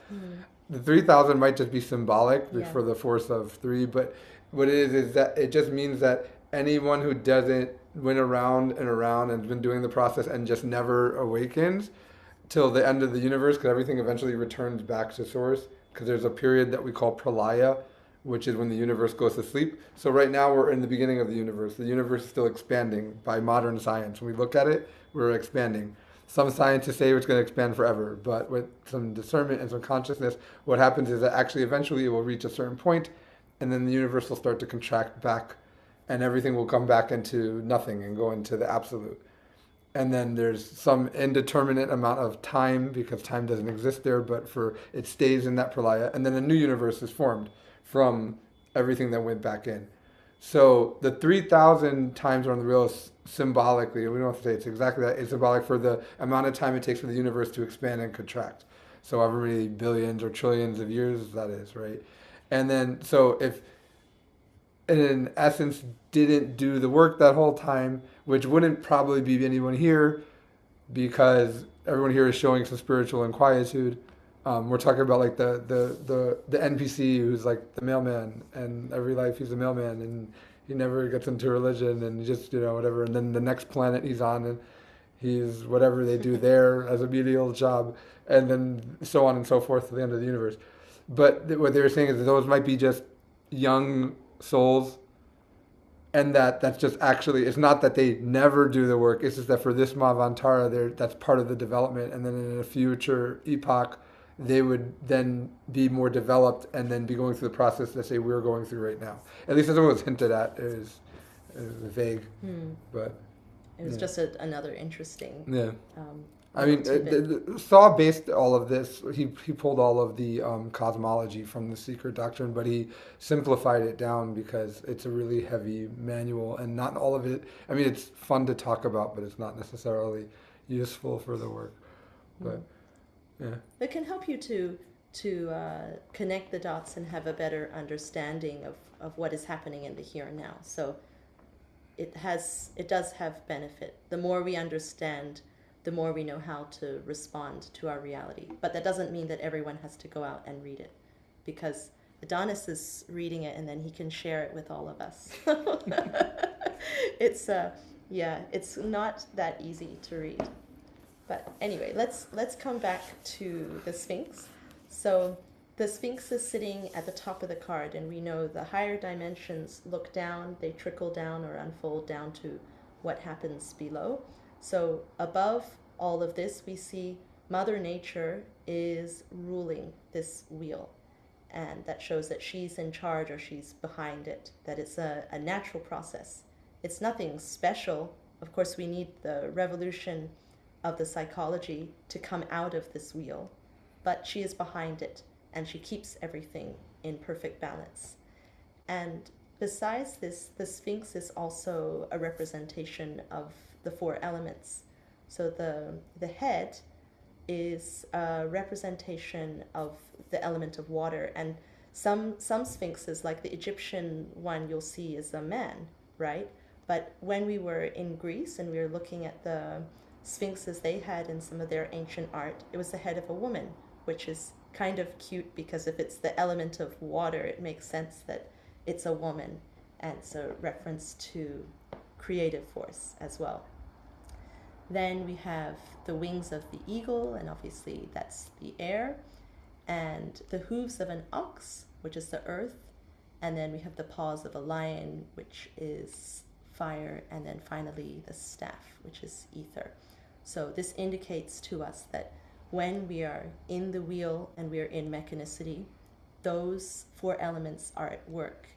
the 3,000 might just be symbolic for the force of three, but what it is that it just means that anyone who doesn't went around and around and has been doing the process and just never awakens till the end of the universe, because everything eventually returns back to source, because there's a period that we call pralaya, which is when the universe goes to sleep. So right now we're in the beginning of the universe. The universe is still expanding by modern science. When we look at it, we're expanding. Some scientists say it's going to expand forever, but with some discernment and some consciousness, what happens is that actually eventually it will reach a certain point, and then the universe will start to contract back, and everything will come back into nothing and go into the absolute. And then there's some indeterminate amount of time, because time doesn't exist there, but for it stays in that pralaya, and then a new universe is formed from everything that went back in. So the 3,000 times on the wheel is symbolically, we don't have to say it's exactly that, it's symbolic for the amount of time it takes for the universe to expand and contract. So however many billions or trillions of years that is, right? And then, so if in essence didn't do the work that whole time, which wouldn't probably be anyone here, because everyone here is showing some spiritual inquietude. We're talking about like the NPC who's like the mailman, and every life he's a mailman, and he never gets into religion, and just whatever. And then the next planet he's on, and he's whatever they do there as a menial job, and then so on and so forth to the end of the universe. But what they were saying is that those might be just young souls, and that's just actually, it's not that they never do the work, it's just that for this Mavantara, that's part of the development, and then in a future epoch, they would then be more developed and then be going through the process that say we're going through right now. At least that's what was hinted at. It was vague, but it was just another interesting. Yeah. I little mean, tidbit. Saw based all of this. He pulled all of the cosmology from the secret doctrine, but he simplified it down because it's a really heavy manual, and not all of it. I mean, it's fun to talk about, but it's not necessarily useful for the work. But yeah, It can help you to connect the dots and have a better understanding of what is happening in the here and now. So it does have benefit. The more we understand, the more we know how to respond to our reality. But that doesn't mean that everyone has to go out and read it, because Adonis is reading it and then he can share it with all of us. It's it's not that easy to read. But anyway, let's come back to the Sphinx. So the Sphinx is sitting at the top of the card, and we know the higher dimensions look down, they trickle down or unfold down to what happens below. So above all of this, we see Mother Nature is ruling this wheel, and that shows that she's in charge, or she's behind it, that it's a natural process. It's nothing special. Of course, we need the revolution of the psychology to come out of this wheel, but she is behind it, and she keeps everything in perfect balance. And besides this, the Sphinx is also a representation of the four elements. So the head is a representation of the element of water. And some sphinxes, like the Egyptian one you'll see, is a man, right? But when we were in Greece and we were looking at the sphinxes they had in some of their ancient art, it was the head of a woman, which is kind of cute because if it's the element of water, it makes sense that it's a woman. And it's a reference to creative force as well. Then we have the wings of the eagle, and obviously that's the air, and the hooves of an ox, which is the earth, and then we have the paws of a lion, which is fire, and then finally the staff, which is ether. So this indicates to us that when we are in the wheel and we are in mechanicity, those four elements are at work,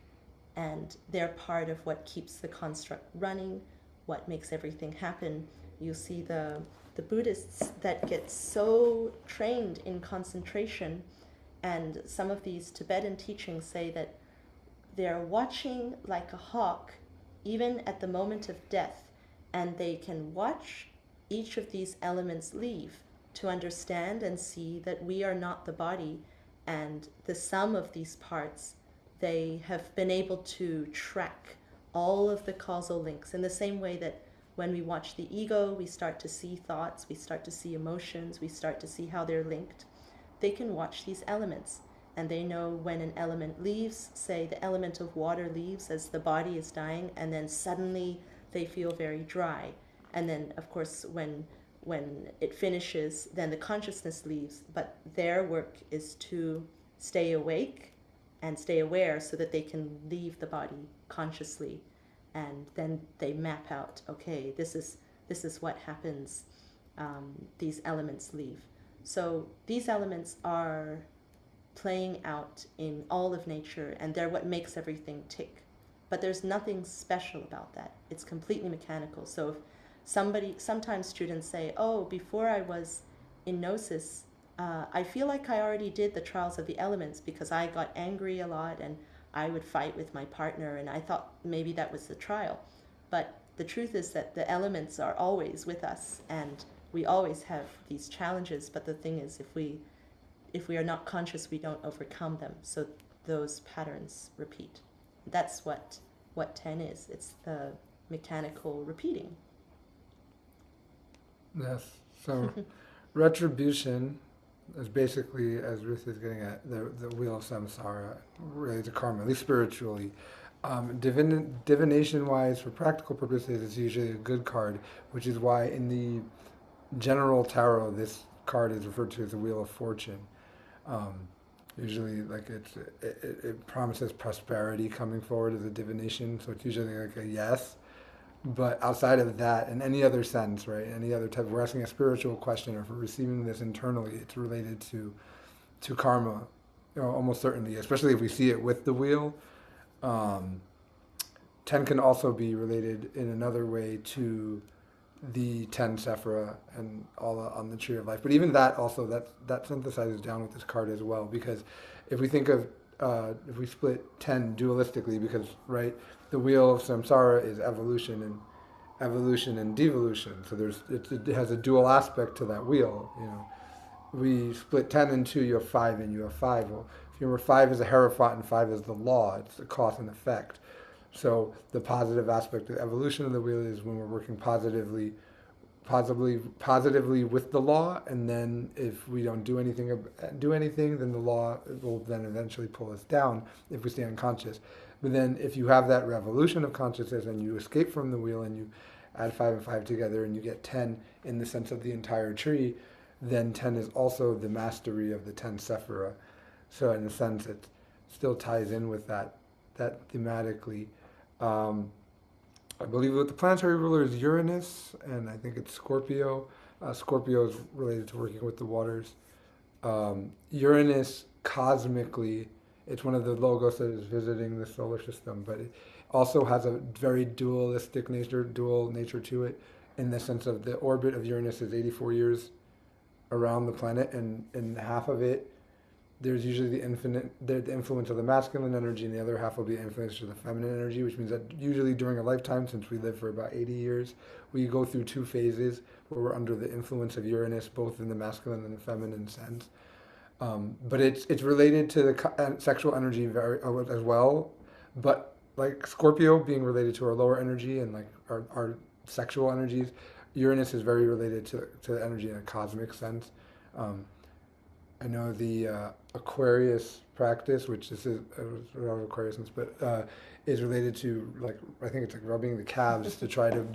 and they're part of what keeps the construct running, what makes everything happen. You see the Buddhists that get so trained in concentration, and some of these Tibetan teachings say that they're watching like a hawk even at the moment of death, and they can watch each of these elements leave to understand and see that we are not the body, and the sum of these parts, they have been able to track all of the causal links in the same way that when we watch the ego, we start to see thoughts, we start to see emotions, we start to see how they're linked. They can watch these elements, and they know when an element leaves, say the element of water leaves as the body is dying, and then suddenly they feel very dry. And then, of course, when it finishes, then the consciousness leaves, but their work is to stay awake and stay aware so that they can leave the body consciously. And then they map out, okay, this is what happens. These elements leave. So these elements are playing out in all of nature, and they're what makes everything tick. But there's nothing special about that. It's completely mechanical. So if sometimes students say, oh, before I was in Gnosis, I feel like I already did the trials of the elements because I got angry a lot and I would fight with my partner, and I thought maybe that was the trial. But the truth is that the elements are always with us, and we always have these challenges. But the thing is, if we are not conscious, we don't overcome them. So those patterns repeat. That's what 10 is. It's the mechanical repeating. Yes. So retribution is basically, as Ruth is getting at, the wheel of samsara, related to karma, at least spiritually. Divination-wise, for practical purposes, it's usually a good card, which is why in the general tarot, this card is referred to as the Wheel of Fortune. Usually, like it promises prosperity coming forward as a divination, so it's usually like a yes. But outside of that, in any other sense, right, any other type, we're asking a spiritual question, or if we're receiving this internally, it's related to karma, almost certainly, especially if we see it with the wheel. 10 can also be related in another way to the 10 Sephira and all on the tree of life. But even that also, that synthesizes down with this card as well, because if we think of, if we split 10 dualistically, because, right, the wheel of samsara is evolution and devolution. So it has a dual aspect to that wheel, We split 10 in two, you have 5 and you have 5. Well, if you remember, 5 is a hierophant and 5 is the law. It's the cause and effect. So the positive aspect of the evolution of the wheel is when we're working positively with the law, and then if we don't do anything, then the law will then eventually pull us down if we stay unconscious. But then if you have that revolution of consciousness and you escape from the wheel and you add 5 and 5 together and you get 10 in the sense of the entire tree, then 10 is also the mastery of the 10 Sephira. So in a sense, it still ties in with that thematically. I believe that the planetary ruler is Uranus, and I think it's Scorpio. Scorpio is related to working with the waters. Uranus, cosmically, it's one of the logos that is visiting the solar system, but it also has a very dual nature to it, in the sense of the orbit of Uranus is 84 years around the planet, and half of it there's usually the influence of the masculine energy, and the other half will be influence of the feminine energy, which means that usually during a lifetime, since we live for about 80 years, we go through two phases where we're under the influence of Uranus, both in the masculine and the feminine sense. But it's related to the sexual energy very as well, but like Scorpio being related to our lower energy and like our sexual energies, Uranus is very related to the energy in a cosmic sense. Um, I know the Aquarius practice, which this is Aquarius, but is related to like I think it's like rubbing the calves to try to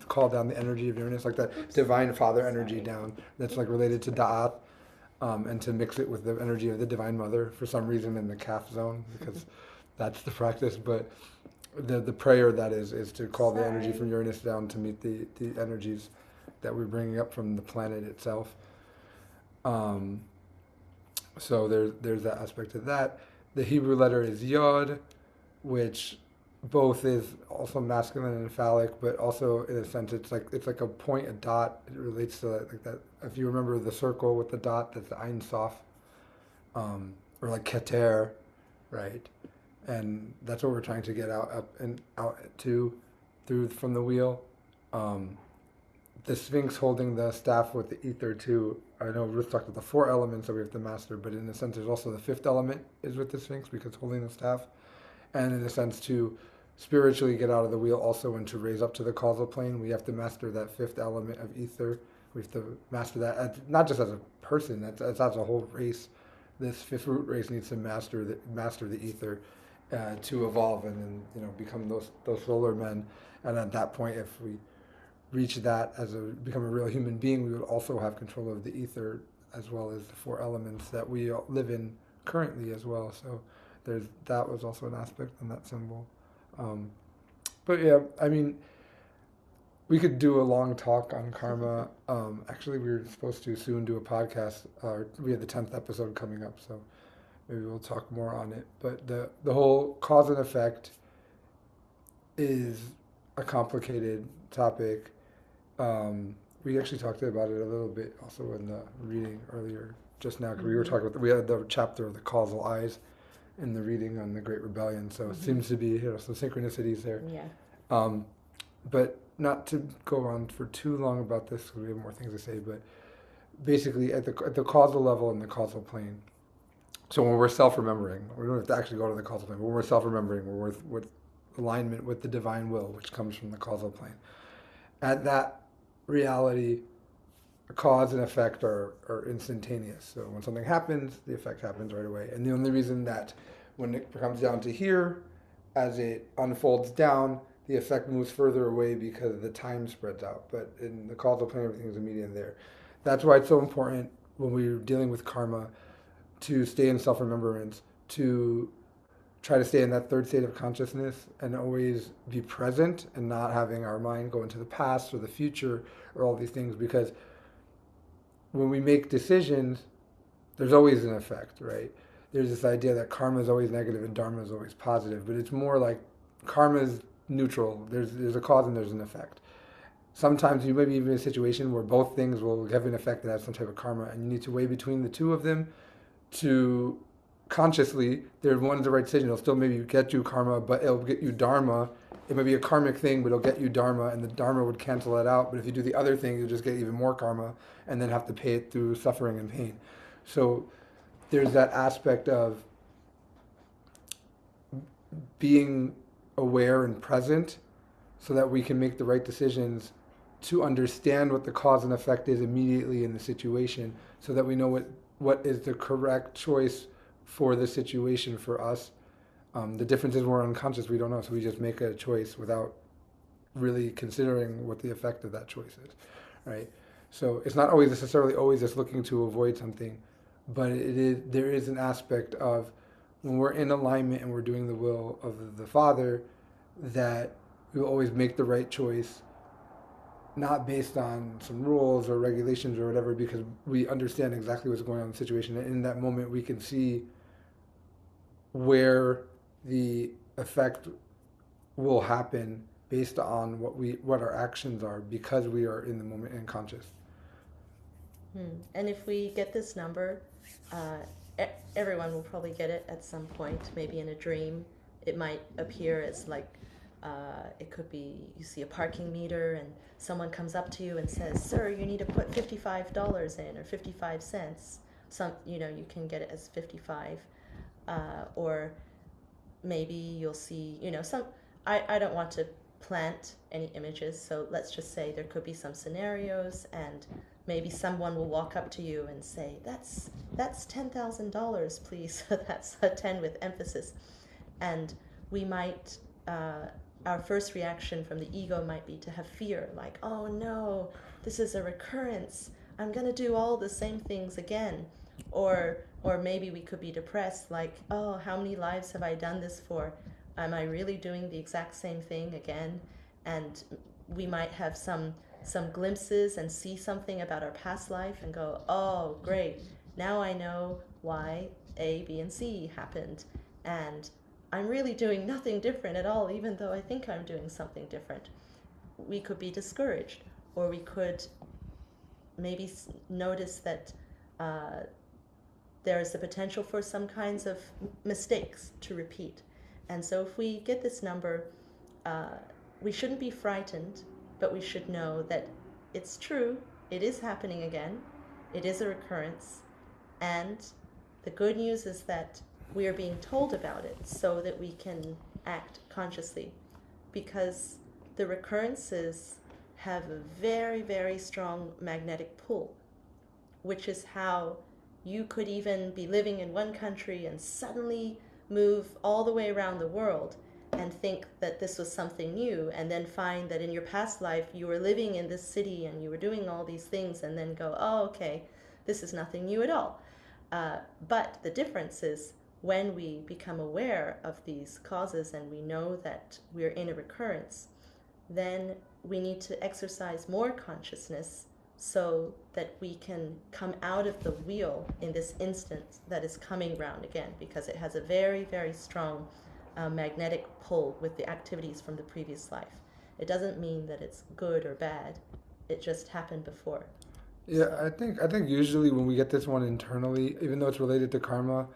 call down the energy of Uranus, like that divine father energy down. That's like related to Da'at, and to mix it with the energy of the divine mother for some reason in the calf zone because that's the practice. But the prayer that is to call the energy from Uranus down to meet the energies that we're bringing up from the planet itself. So there's that aspect of that. The Hebrew letter is Yod, which both is also masculine and phallic, but also in a sense it's like a point, a dot. It relates to like that. If you remember the circle with the dot, that's the Ein Sof, or like Keter, right? And that's what we're trying to get out to through from the wheel. The Sphinx holding the staff with the ether too. I know Ruth talked about the four elements that we have to master, but in a sense, there's also the fifth element is with the Sphinx because holding the staff, and in a sense to spiritually get out of the wheel also and to raise up to the causal plane, we have to master that fifth element of ether. We have to master that not just as a person, that's as a whole race. This fifth root race needs to master the ether to evolve and then become those solar men. And at that point, if we reach that become a real human being, we would also have control of the ether as well as the four elements that we live in currently as well. So that was also an aspect in that symbol. But yeah, I mean, we could do a long talk on karma. Actually, we were supposed to soon do a podcast. We have the 10th episode coming up, so maybe we'll talk more on it. But the whole cause and effect is a complicated topic. We actually talked about it a little bit also in the reading earlier just now, because we were talking about we had the chapter of the causal eyes in the reading on the Great Rebellion, so it seems to be some synchronicities there. Yeah. But not to go on for too long about this because we have more things to say, but basically at the causal level and the causal plane. So when we're self-remembering, we don't have to actually go to the causal plane, but when we're self-remembering, we're with alignment with the divine will, which comes from the causal plane. At that reality, cause and effect are instantaneous. So when something happens, the effect happens right away. And the only reason that when it comes down to here, as it unfolds down, the effect moves further away because the time spreads out. But in the causal plane, everything is immediate there. That's why it's so important when we're dealing with karma to stay in self-remembrance, to try to stay in that third state of consciousness and always be present and not having our mind go into the past or the future or all these things, because when we make decisions, there's always an effect, right? There's this idea that karma is always negative and dharma is always positive, but it's more like karma is neutral. There's a cause and there's an effect. Sometimes you may be even in a situation where both things will have an effect that has some type of karma, and you need to weigh between the two of them to consciously, one's the right decision. It'll still maybe get you karma, but it'll get you dharma. It may be a karmic thing, but it'll get you dharma, and the dharma would cancel it out. But if you do the other thing, you'll just get even more karma, and then have to pay it through suffering and pain. So there's that aspect of being aware and present so that we can make the right decisions to understand what the cause and effect is immediately in the situation, so that we know what is the correct choice for the situation for us. The difference is we're unconscious, we don't know, so we just make a choice without really considering what the effect of that choice is, right? So it's not always necessarily always just looking to avoid something, but there is an aspect of when we're in alignment and we're doing the will of the Father, that we will always make the right choice, not based on some rules or regulations or whatever, because we understand exactly what's going on in the situation. And in that moment, we can see where the effect will happen based on what our actions are, because we are in the moment and conscious. And if we get this number, everyone will probably get it at some point, maybe in a dream. It might appear as like, it could be you see a parking meter and someone comes up to you and says, "Sir, you need to put $55 in, or 55 cents." You can get it as 55. Or maybe you'll see, I don't want to plant any images, so let's just say there could be some scenarios, and maybe someone will walk up to you and say, that's $10,000, please. That's a 10 with emphasis. And we might, our first reaction from the ego might be to have fear, like, oh no, this is a recurrence. I'm going to do all the same things again. Or maybe we could be depressed, like, oh, how many lives have I done this for? Am I really doing the exact same thing again? And we might have some glimpses and see something about our past life and go, oh, great, now I know why A, B, and C happened. And I'm really doing nothing different at all, even though I think I'm doing something different. We could be discouraged, or we could maybe notice that there is the potential for some kinds of mistakes to repeat. And so if we get this number, we shouldn't be frightened, but we should know that it's true, it is happening again, it is a recurrence, and the good news is that we are being told about it so that we can act consciously, because the recurrences have a very, very strong magnetic pull, which is how you could even be living in one country and suddenly move all the way around the world and think that this was something new, and then find that in your past life you were living in this city and you were doing all these things, and then go, oh, okay, this is nothing new at all. But the difference is when we become aware of these causes and we know that we're in a recurrence, then we need to exercise more consciousness so that we can come out of the wheel in this instant that is coming round again, because it has a very, very strong magnetic pull with the activities from the previous life. It doesn't mean that it's good or bad. It just happened before. Yeah, so. I think usually when we get this one internally, even though it's related to karma,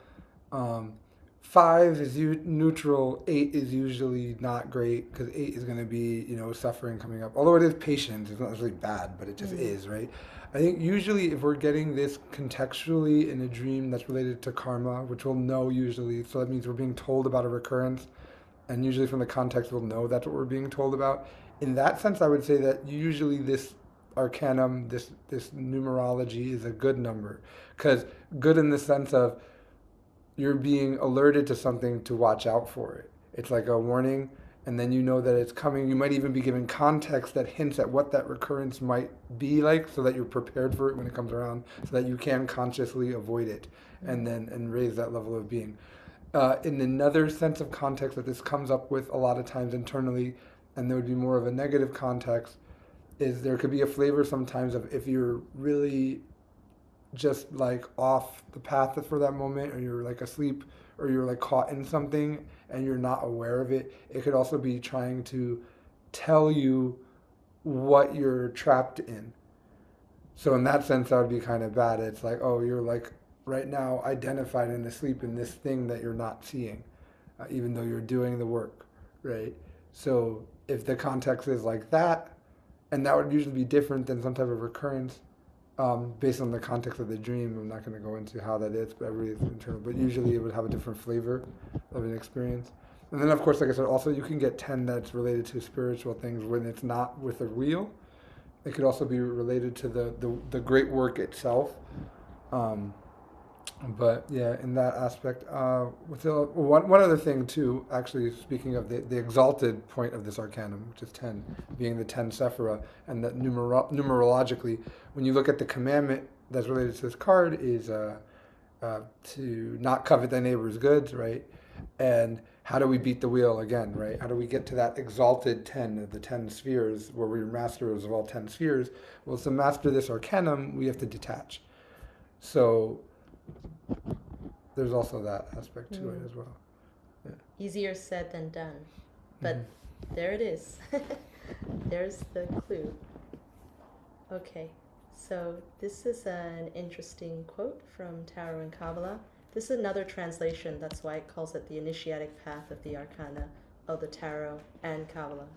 5 is neutral, 8 is usually not great, because 8 is going to be, suffering coming up. Although it is patience, it's not necessarily bad, but it just is, right? I think usually if we're getting this contextually in a dream that's related to karma, which we'll know usually, so that means we're being told about a recurrence, and usually from the context we'll know that's what we're being told about. In that sense, I would say that usually this arcanum, this numerology is a good number, because good in the sense of you're being alerted to something to watch out for it. It's like a warning, and then you know that it's coming. You might even be given context that hints at what that recurrence might be like, so that you're prepared for it when it comes around, so that you can consciously avoid it and raise that level of being. In another sense of context that this comes up with a lot of times internally, and there would be more of a negative context, is there could be a flavor sometimes of if you're really just like off the path for that moment, or you're like asleep, or you're like caught in something and you're not aware of it. It could also be trying to tell you what you're trapped in. So in that sense, that would be kind of bad. It's like, oh, you're like right now identified and asleep in this thing that you're not seeing, even though you're doing the work, right? So if the context is like that, and that would usually be different than some type of recurrence, based on the context of the dream. I'm not going to go into how that is, but everybody's internal. But usually it would have a different flavor of an experience. And then, of course, like I said, also you can get 10 that's related to spiritual things when it's not with a wheel. It could also be related to the great work itself. But yeah, in that aspect, one other thing too, actually speaking of the exalted point of this arcanum, which is 10, being the 10 Sephira, and that numerologically, when you look at the commandment that's related to this card is to not covet thy neighbor's goods, right? And how do we beat the wheel again, right? How do we get to that exalted 10 of the 10 spheres, where we're masters of all 10 spheres? Well, to master this arcanum, we have to detach. So there's also that aspect to it as well. Yeah. Easier said than done, but there it is. There's the clue. Okay, so this is an interesting quote from Tarot and Kabbalah. This is another translation. That's why it calls it the initiatic path of the arcana of the tarot and Kabbalah.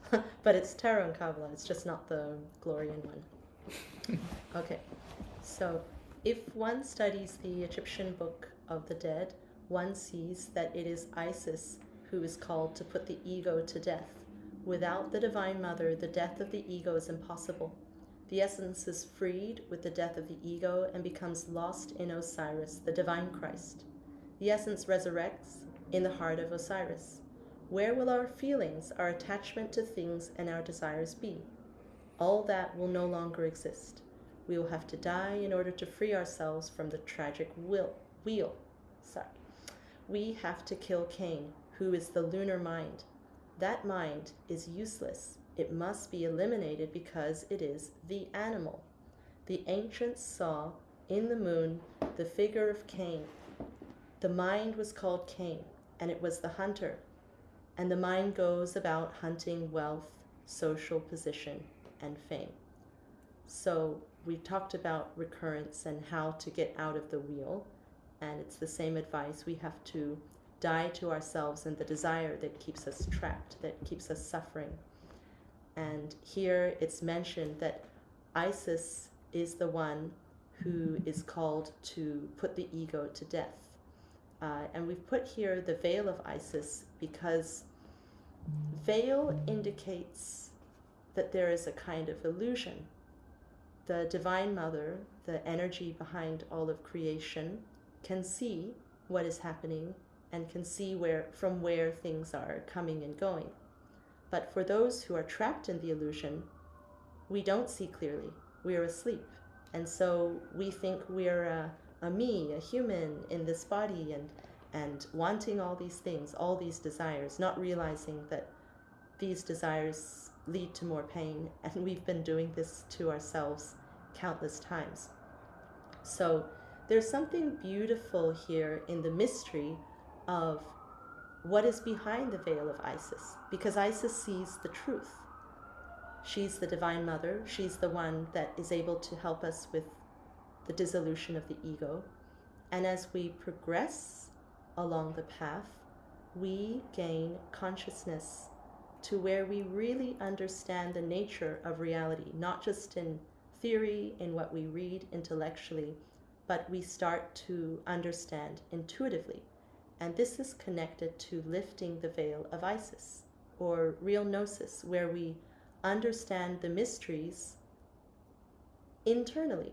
But it's tarot and Kabbalah. It's just not the Glorian one. Okay. So if one studies the Egyptian Book of the Dead, one sees that it is Isis who is called to put the ego to death. Without the Divine Mother, the death of the ego is impossible. The essence is freed with the death of the ego and becomes lost in Osiris, the divine Christ. The essence resurrects in the heart of Osiris. Where will our feelings, our attachment to things, and our desires be? All that will no longer exist. We will have to die in order to free ourselves from the tragic wheel. We have to kill Cain, who is the lunar mind. That mind is useless. It must be eliminated because it is the animal. The ancients saw in the moon the figure of Cain. The mind was called Cain, and it was the hunter. And the mind goes about hunting wealth, social position, and fame. So we talked about recurrence and how to get out of the wheel. And it's the same advice. We have to die to ourselves and the desire that keeps us trapped, that keeps us suffering. And here it's mentioned that Isis is the one who is called to put the ego to death. And we've put here the veil of Isis because veil indicates that there is a kind of illusion. The Divine Mother, the energy behind all of creation, can see what is happening and can see from where things are coming and going. But for those who are trapped in the illusion, we don't see clearly. We are asleep. And so we think we're a me, a human in this body, and wanting all these things, all these desires, not realizing that these desires lead to more pain. And we've been doing this to ourselves countless times. So there's something beautiful here in the mystery of what is behind the veil of Isis, because Isis sees the truth. She's the Divine Mother. She's the one that is able to help us with the dissolution of the ego. And as we progress along the path, we gain consciousness to where we really understand the nature of reality, not just in theory, in what we read intellectually, but we start to understand intuitively. And this is connected to lifting the veil of Isis, or real gnosis, where we understand the mysteries internally.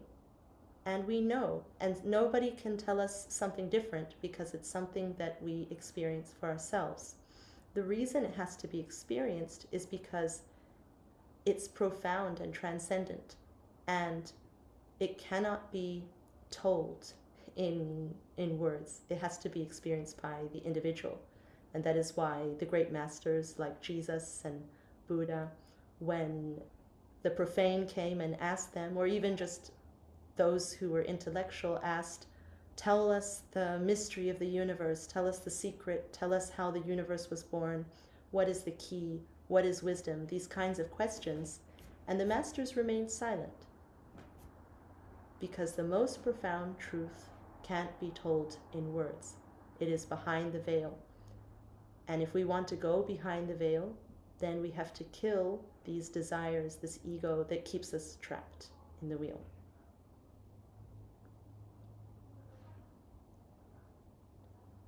And we know, and nobody can tell us something different because it's something that we experience for ourselves. The reason it has to be experienced is because it's profound and transcendent, and it cannot be told in words. It has to be experienced by the individual. And that is why the great masters like Jesus and Buddha, when the profane came and asked them, or even just those who were intellectual asked, tell us the mystery of the universe, tell us the secret, tell us how the universe was born, what is the key, what is wisdom, these kinds of questions. And the masters remained silent, because the most profound truth can't be told in words. It is behind the veil. And if we want to go behind the veil, then we have to kill these desires, this ego that keeps us trapped in the wheel.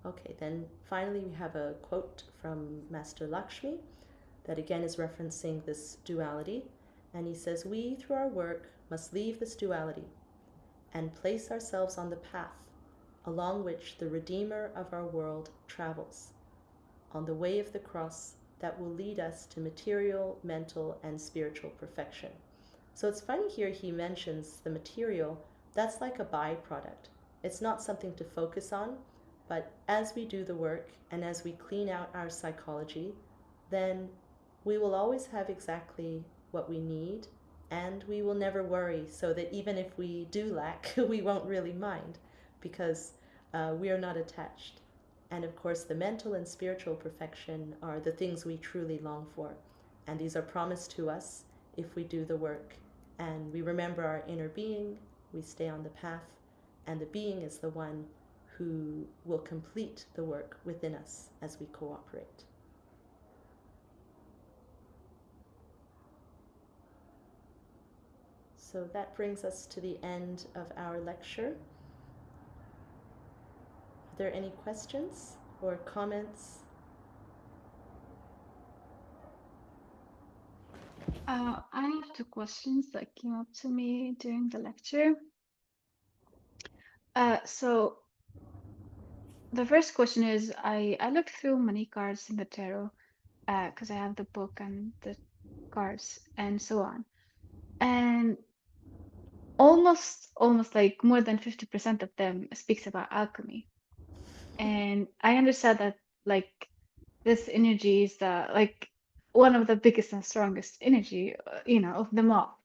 Okay, then finally we have a quote from Master Lakshmi that again is referencing this duality. And he says, we through our work must leave this duality and place ourselves on the path along which the Redeemer of our world travels, on the way of the cross that will lead us to material, mental, and spiritual perfection. So it's funny here he mentions the material. That's like a byproduct. It's not something to focus on, but as we do the work and as we clean out our psychology, then we will always have exactly what we need, and we will never worry, so that even if we do lack, we won't really mind, because we are not attached. And of course, the mental and spiritual perfection are the things we truly long for. And these are promised to us if we do the work. And we remember our inner being, we stay on the path, and the being is the one who will complete the work within us as we cooperate. So that brings us to the end of our lecture. Are there any questions or comments? I have two questions that came up to me during the lecture. So the first question is, I looked through many cards in the tarot because I have the book and the cards and so on. And almost like more than 50% of them speaks about alchemy. And I understand that like this energy is the like one of the biggest and strongest energy, of them all.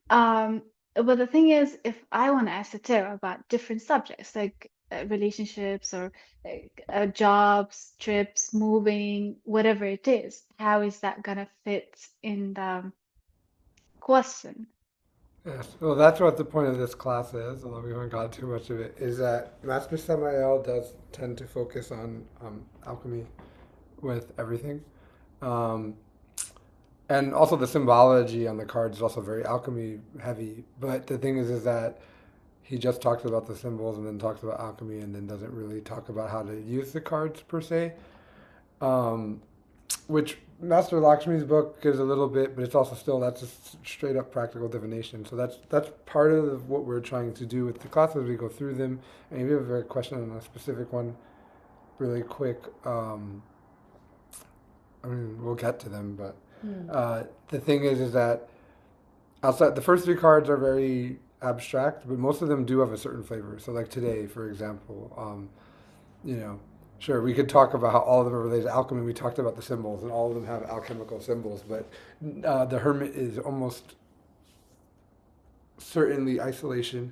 But the thing is, if I want to ask the tarot about different subjects like relationships or jobs, trips, moving, whatever it is, how is that gonna fit in the question? Yes, well, that's what the point of this class is, although we haven't got too much of it, is that Master Samael does tend to focus on alchemy with everything. Um, and also the symbology on the cards is also very alchemy heavy. But the thing is that he just talks about the symbols and then talks about alchemy and then doesn't really talk about how to use the cards per se. Which Master Lakshmi's book gives a little bit, but it's also still, that's just straight up practical divination. So that's part of what we're trying to do with the classes. We go through them, and if you have a question on a specific one, really quick, we'll get to them. But the thing is that outside the first three cards are very abstract, but most of them do have a certain flavor. So like today, for example, sure, we could talk about how all of them are related to alchemy. We talked about the symbols, and all of them have alchemical symbols. But the hermit is almost certainly isolation,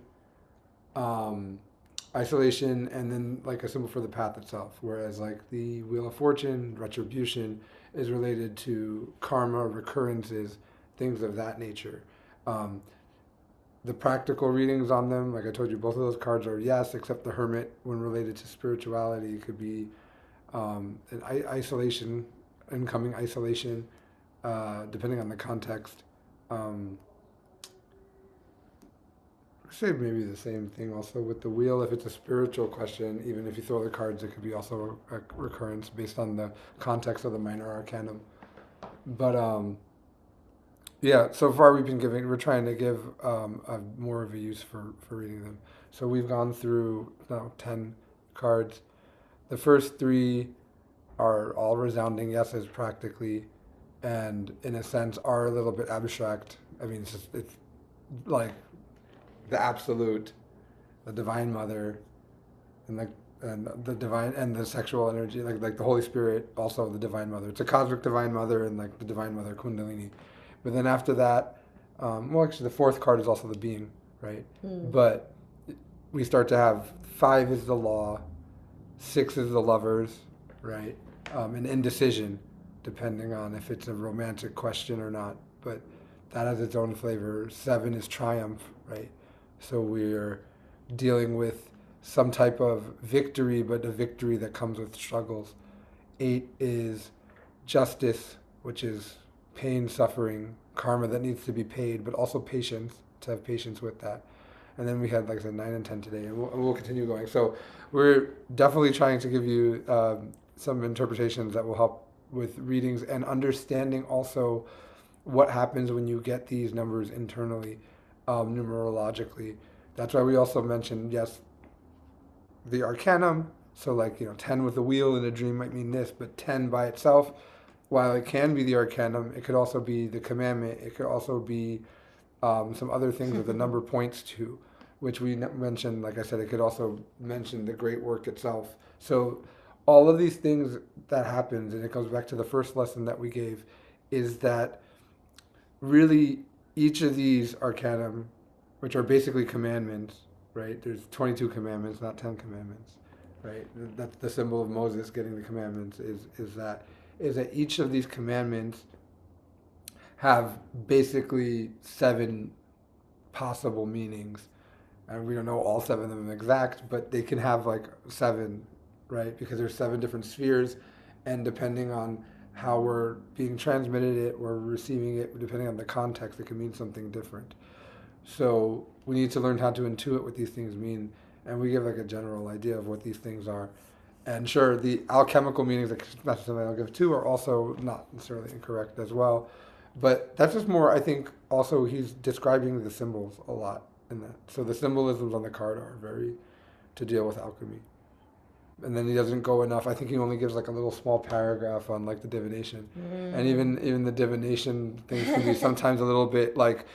and then like a symbol for the path itself. Whereas like the Wheel of Fortune, retribution, is related to karma, recurrences, things of that nature. The practical readings on them, like I told you, both of those cards are yes, except the hermit, when related to spirituality, could be an isolation, incoming isolation, depending on the context. Say maybe the same thing also with the wheel. If it's a spiritual question, even if you throw the cards, it could be also a recurrence based on the context of the minor arcanum. But yeah, so far we're trying to give more of a use for reading them. So we've gone through 10 cards. The first three are all resounding yeses practically, and in a sense are a little bit abstract. I mean, it's like the absolute, the divine mother, and the divine and the sexual energy, like the Holy Spirit, also the divine mother. It's a cosmic divine mother and like the divine mother Kundalini. But then after that, actually the fourth card is also the being, right? But we start to have 5 is the law, 6 is the lovers, right? And indecision, depending on if it's a romantic question or not. But that has its own flavor. 7 is triumph, right? So we're dealing with some type of victory, but a victory that comes with struggles. 8 is justice, which is pain, suffering, karma that needs to be paid, but also patience, to have patience with that. And then we had, like I said, 9 and 10 today, and we'll continue going. So we're definitely trying to give you some interpretations that will help with readings and understanding also what happens when you get these numbers internally, numerologically. That's why we also mentioned, yes, the arcanum. So like, 10 with a wheel in a dream might mean this, but 10 by itself, while it can be the arcanum, it could also be the commandment. It could also be some other things that the number points to, which we mentioned. Like I said, it could also mention the great work itself. So all of these things that happens, and it goes back to the first lesson that we gave, is that really each of these arcanum, which are basically commandments, right? There's 22 commandments, not 10 commandments, right? That's the symbol of Moses getting the commandments, is that each of these commandments have basically 7 possible meanings, and we don't know all 7 of them exact, but they can have like 7, right? Because there's 7 different spheres, and depending on how we're being transmitted it or receiving it, depending on the context, it can mean something different. So we need to learn how to intuit what these things mean, and we give like a general idea of what these things are. And sure, the alchemical meanings that Master Semi will give too are also not necessarily incorrect as well. But that's just more, I think, also he's describing the symbols a lot in that. So the symbolisms on the card are very to deal with alchemy. And then he doesn't go enough. I think he only gives like a little small paragraph on like the divination. And even the divination things can be sometimes a little bit like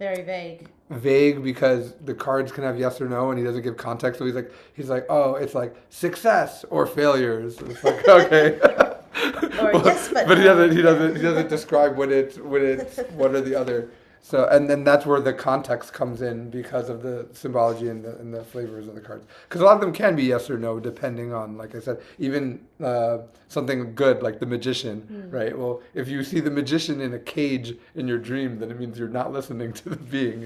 Very vague because the cards can have yes or no and he doesn't give context, so he's like, oh, it's like success or failures. It's like, okay. Or yes, but he no. doesn't describe what it's what are the other. So and then that's where the context comes in because of the symbology and the flavors of the cards. Because a lot of them can be yes or no depending on, like I said, even something good like the magician, right? Well, if you see the magician in a cage in your dream, then it means you're not listening to the being,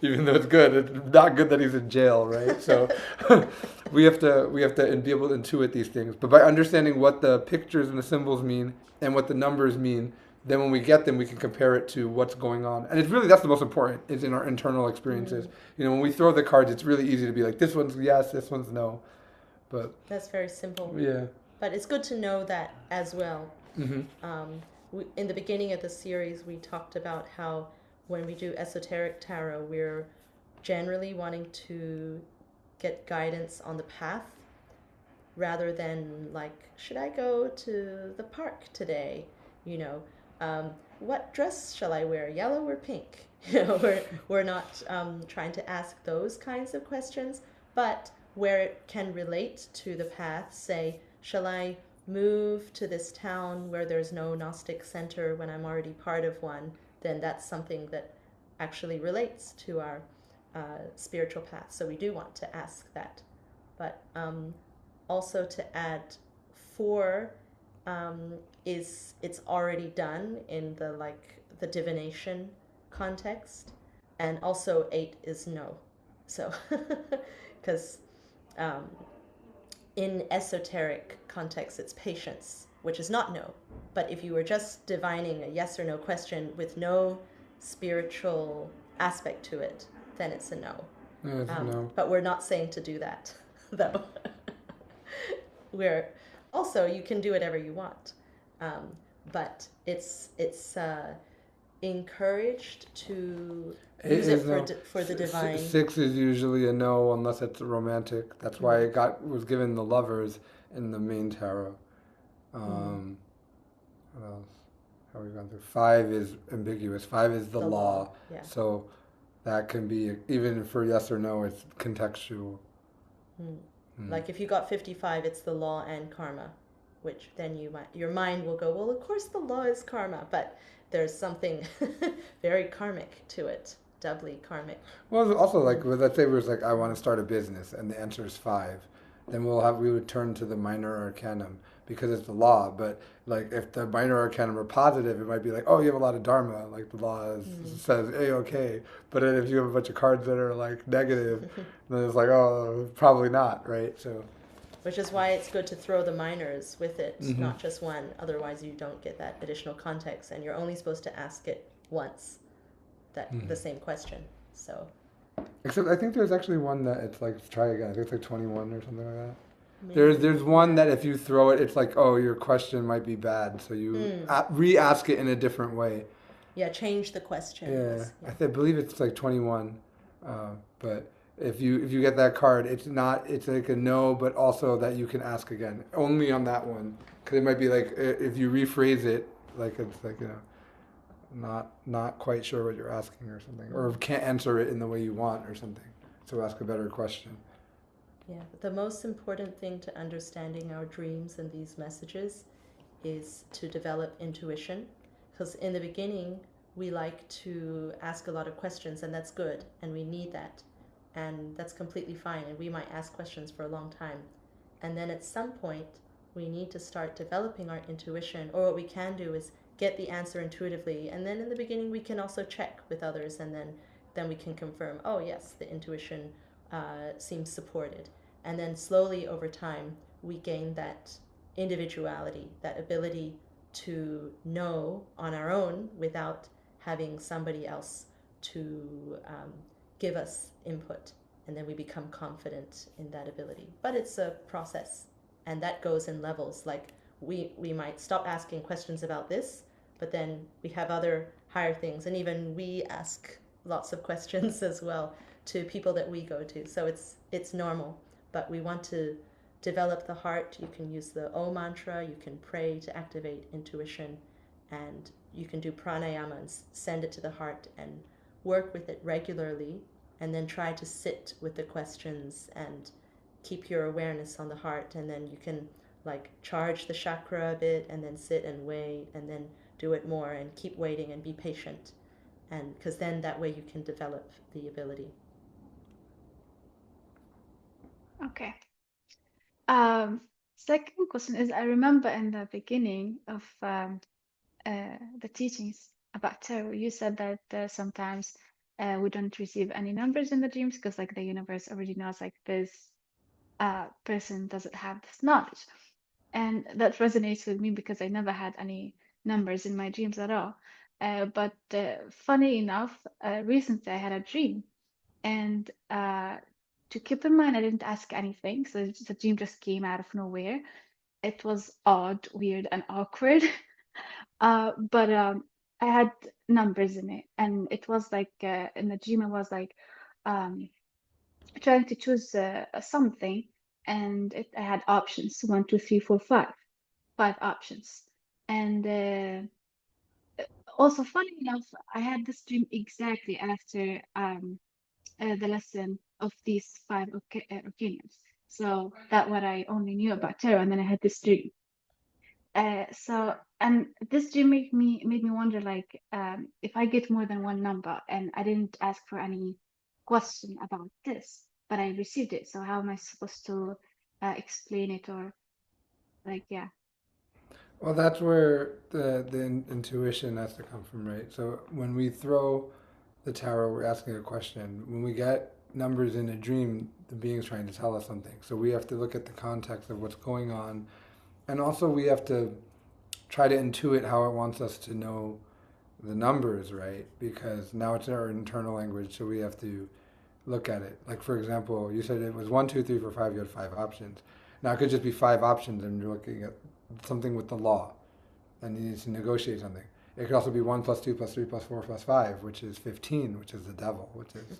even though it's good. It's not good that he's in jail, right? So we have to be able to intuit these things. But by understanding what the pictures and the symbols mean and what the numbers mean, then when we get them, we can compare it to what's going on. And it's really, that's the most important, is in our internal experiences. When we throw the cards, it's really easy to be like, this one's yes, this one's no. But That's very simple. yeah. But it's good to know that as well. In the beginning of the series, we talked about how when we do esoteric tarot, we're generally wanting to get guidance on the path rather than like, should I go to the park today? What dress shall I wear, yellow or pink? We're not trying to ask those kinds of questions, but where it can relate to the path, say, shall I move to this town where there's no Gnostic center when I'm already part of one, then that's something that actually relates to our spiritual path. So we do want to ask that. But also to add 4 it's already done in the divination context, and also 8 is no. So because in esoteric context it's patience, which is not no. But if you were just divining a yes or no question with no spiritual aspect to it, then it's a no. Yeah, it's a no. But we're not saying to do that, though. We're also, you can do whatever you want, but it's encouraged to use it for the divine. 6 is usually a no unless it's romantic. That's why it was given the lovers in the main tarot. What else? How are we going through? 5 is ambiguous. 5 is the law. Yeah. So that can be, even for yes or no, it's contextual. Like if you got 55, it's the law and karma, which then your mind will go, well, of course the law is karma, but there's something very karmic to it, doubly karmic. Well, also like, let's say it was like, I want to start a business, and the answer is 5, then we would turn to the minor arcanum because it's the law. But like, if the minor arcanum are positive, it might be like, oh, you have a lot of dharma, like the law says A-okay. But then if you have a bunch of cards that are like negative, then it's like, oh, probably not, right? So. Which is why it's good to throw the minors with it, not just one. Otherwise, you don't get that additional context, and you're only supposed to ask it once, the same question. So. Except I think there's actually one that it's like, try again. I think it's like 21 or something like that. Maybe. There's one that if you throw it, it's like, oh, your question might be bad, so you re-ask it in a different way. Yeah, change the question. Yeah. I believe it's like 21, but. If you get that card, it's like a no, but also that you can ask again. Only on that one. Because it might be like, if you rephrase it, like it's like, not quite sure what you're asking or something. Or can't answer it in the way you want or something. So ask a better question. Yeah, but the most important thing to understanding our dreams and these messages is to develop intuition. Because in the beginning, we like to ask a lot of questions, and that's good, and we need that. And that's completely fine, and we might ask questions for a long time. And then at some point, we need to start developing our intuition, or what we can do is get the answer intuitively, and then in the beginning we can also check with others, and then then we can confirm, oh yes, the intuition seems supported. And then slowly over time, we gain that individuality, that ability to know on our own without having somebody else to give us input. And then we become confident in that ability. But it's a process, and that goes in levels. Like we might stop asking questions about this, but then we have other higher things, and even we ask lots of questions as well to people that we go to. So it's normal, but we want to develop the heart. You can use the O mantra, you can pray to activate intuition, and you can do pranayama and send it to the heart and work with it regularly, and then try to sit with the questions and keep your awareness on the heart. And then you can like charge the chakra a bit and then sit and wait and then do it more and keep waiting and be patient, and because then that way you can develop the ability. Okay. Second question is, I remember in the beginning of the teachings about tarot, you said that sometimes we don't receive any numbers in the dreams because like the universe already knows like this person doesn't have this knowledge. And that resonates with me because I never had any numbers in my dreams at all. But funny enough, recently I had a dream, and to keep in mind, I didn't ask anything, so the dream just came out of nowhere. It was odd, weird, and awkward. But I had numbers in it, and it was like in the dream, I was like trying to choose something, and I had options: 1, 2, 3, 4, 5 options. And also, funny enough, I had this dream exactly after the lesson of these 5 arcanas. So that what I only knew about tarot, and then I had this dream. And this dream made me wonder, like, if I get more than one number, and I didn't ask for any question about this, but I received it. So how am I supposed to explain it, or like, yeah. Well, that's where the intuition has to come from, right? So when we throw the tarot, we're asking a question. When we get numbers in a dream, the being's trying to tell us something. So we have to look at the context of what's going on, and also we have to try to intuit how it wants us to know the numbers, right? Because now it's our internal language, so we have to look at it. Like, for example, you said it was 1, 2, 3, 4, 5. You had 5 options. Now it could just be 5 options, and you're looking at something with the law, and you need to negotiate something. It could also be 1 plus 2 plus 3 plus 4 plus 5, which is 15, which is the devil, which is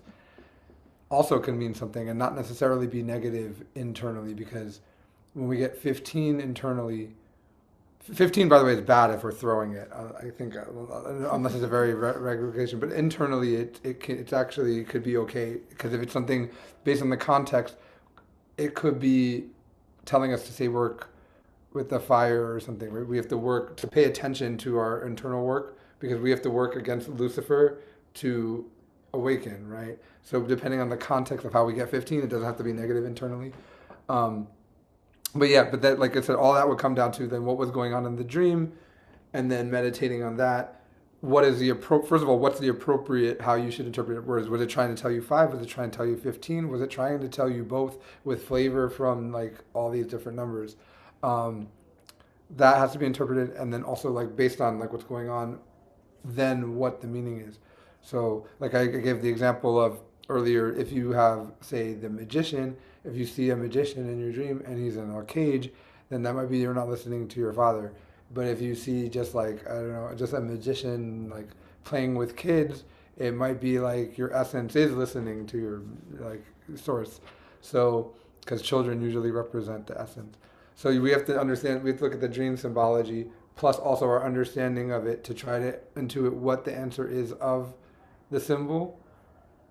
also can mean something and not necessarily be negative internally, because when we get 15 internally, 15, by the way, is bad if we're throwing it. I think, unless it's a very regular occasion, but internally, it's actually could be okay, because if it's something based on the context, it could be telling us to say work with the fire or something. We have to work to pay attention to our internal work, because we have to work against Lucifer to awaken, right? So depending on the context of how we get 15, it doesn't have to be negative internally. But yeah, but that, like I said, all that would come down to then what was going on in the dream, and then meditating on that. What is the first of all, what's the appropriate, how you should interpret words? Was it trying to tell you 5? Was it trying to tell you 15? Was it trying to tell you both with flavor from like all these different numbers? That has to be interpreted, and then also like based on like what's going on, then what the meaning is. So like I gave the example of earlier, if you have, say, the magician, if you see a magician in your dream and he's in a cage, then that might be you're not listening to your father. But if you see just like, I don't know, just a magician like playing with kids, it might be like your essence is listening to your like source. So because children usually represent the essence. So we have to understand, we have to look at the dream symbology plus also our understanding of it to try to intuit what the answer is of the symbol,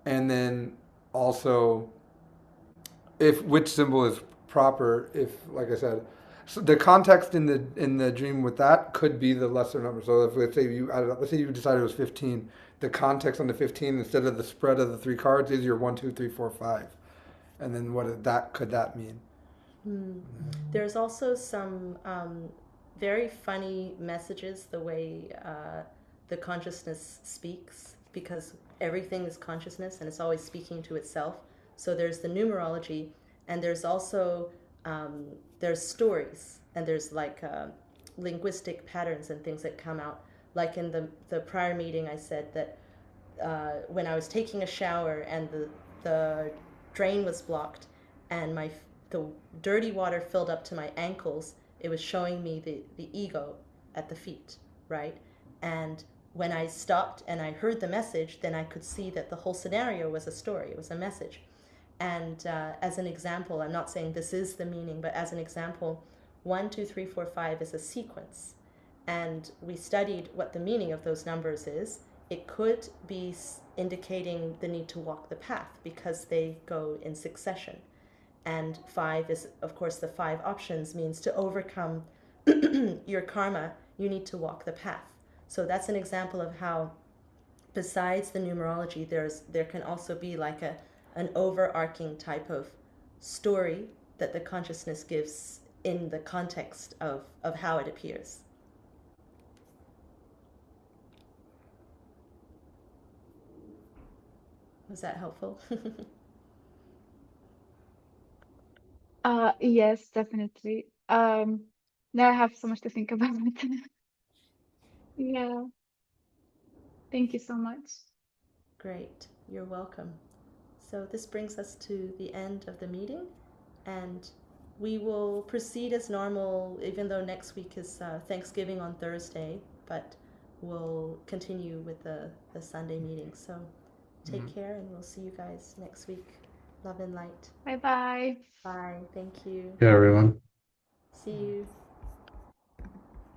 and then also if which symbol is proper. If, like I said, so the context in the dream with that could be the lesser number. So if let's say you decided it was 15, the context on the 15 instead of the spread of the 3 cards is your 1, 2, 3, 4, 5, and then what that could that mean? There's also some very funny messages the way the consciousness speaks. because everything is consciousness and it's always speaking to itself. So there's the numerology, and there's also there's stories, and there's like linguistic patterns and things that come out. Like in the prior meeting, I said that when I was taking a shower and the drain was blocked and the dirty water filled up to my ankles, it was showing me the ego at the feet, right? And when I stopped and I heard the message, then I could see that the whole scenario was a story, it was a message. And as an example, I'm not saying this is the meaning, but as an example, 1, 2, 3, 4, 5 is a sequence. And we studied what the meaning of those numbers is. It could be indicating the need to walk the path because they go in succession. And 5 is, of course, the 5 options means to overcome your karma, you need to walk the path. So that's an example of how, besides the numerology, there can also be like an overarching type of story that the consciousness gives in the context of how it appears. Was that helpful? Yes, definitely. Now I have so much to think about. Yeah, thank you so much. Great, you're welcome. So this brings us to the end of the meeting, and we will proceed as normal, even though next week is Thanksgiving on Thursday, but we'll continue with the Sunday meeting. So take care, and we'll see you guys next week. Love and light. Bye bye. Bye. Thank you. Yeah, everyone. See you.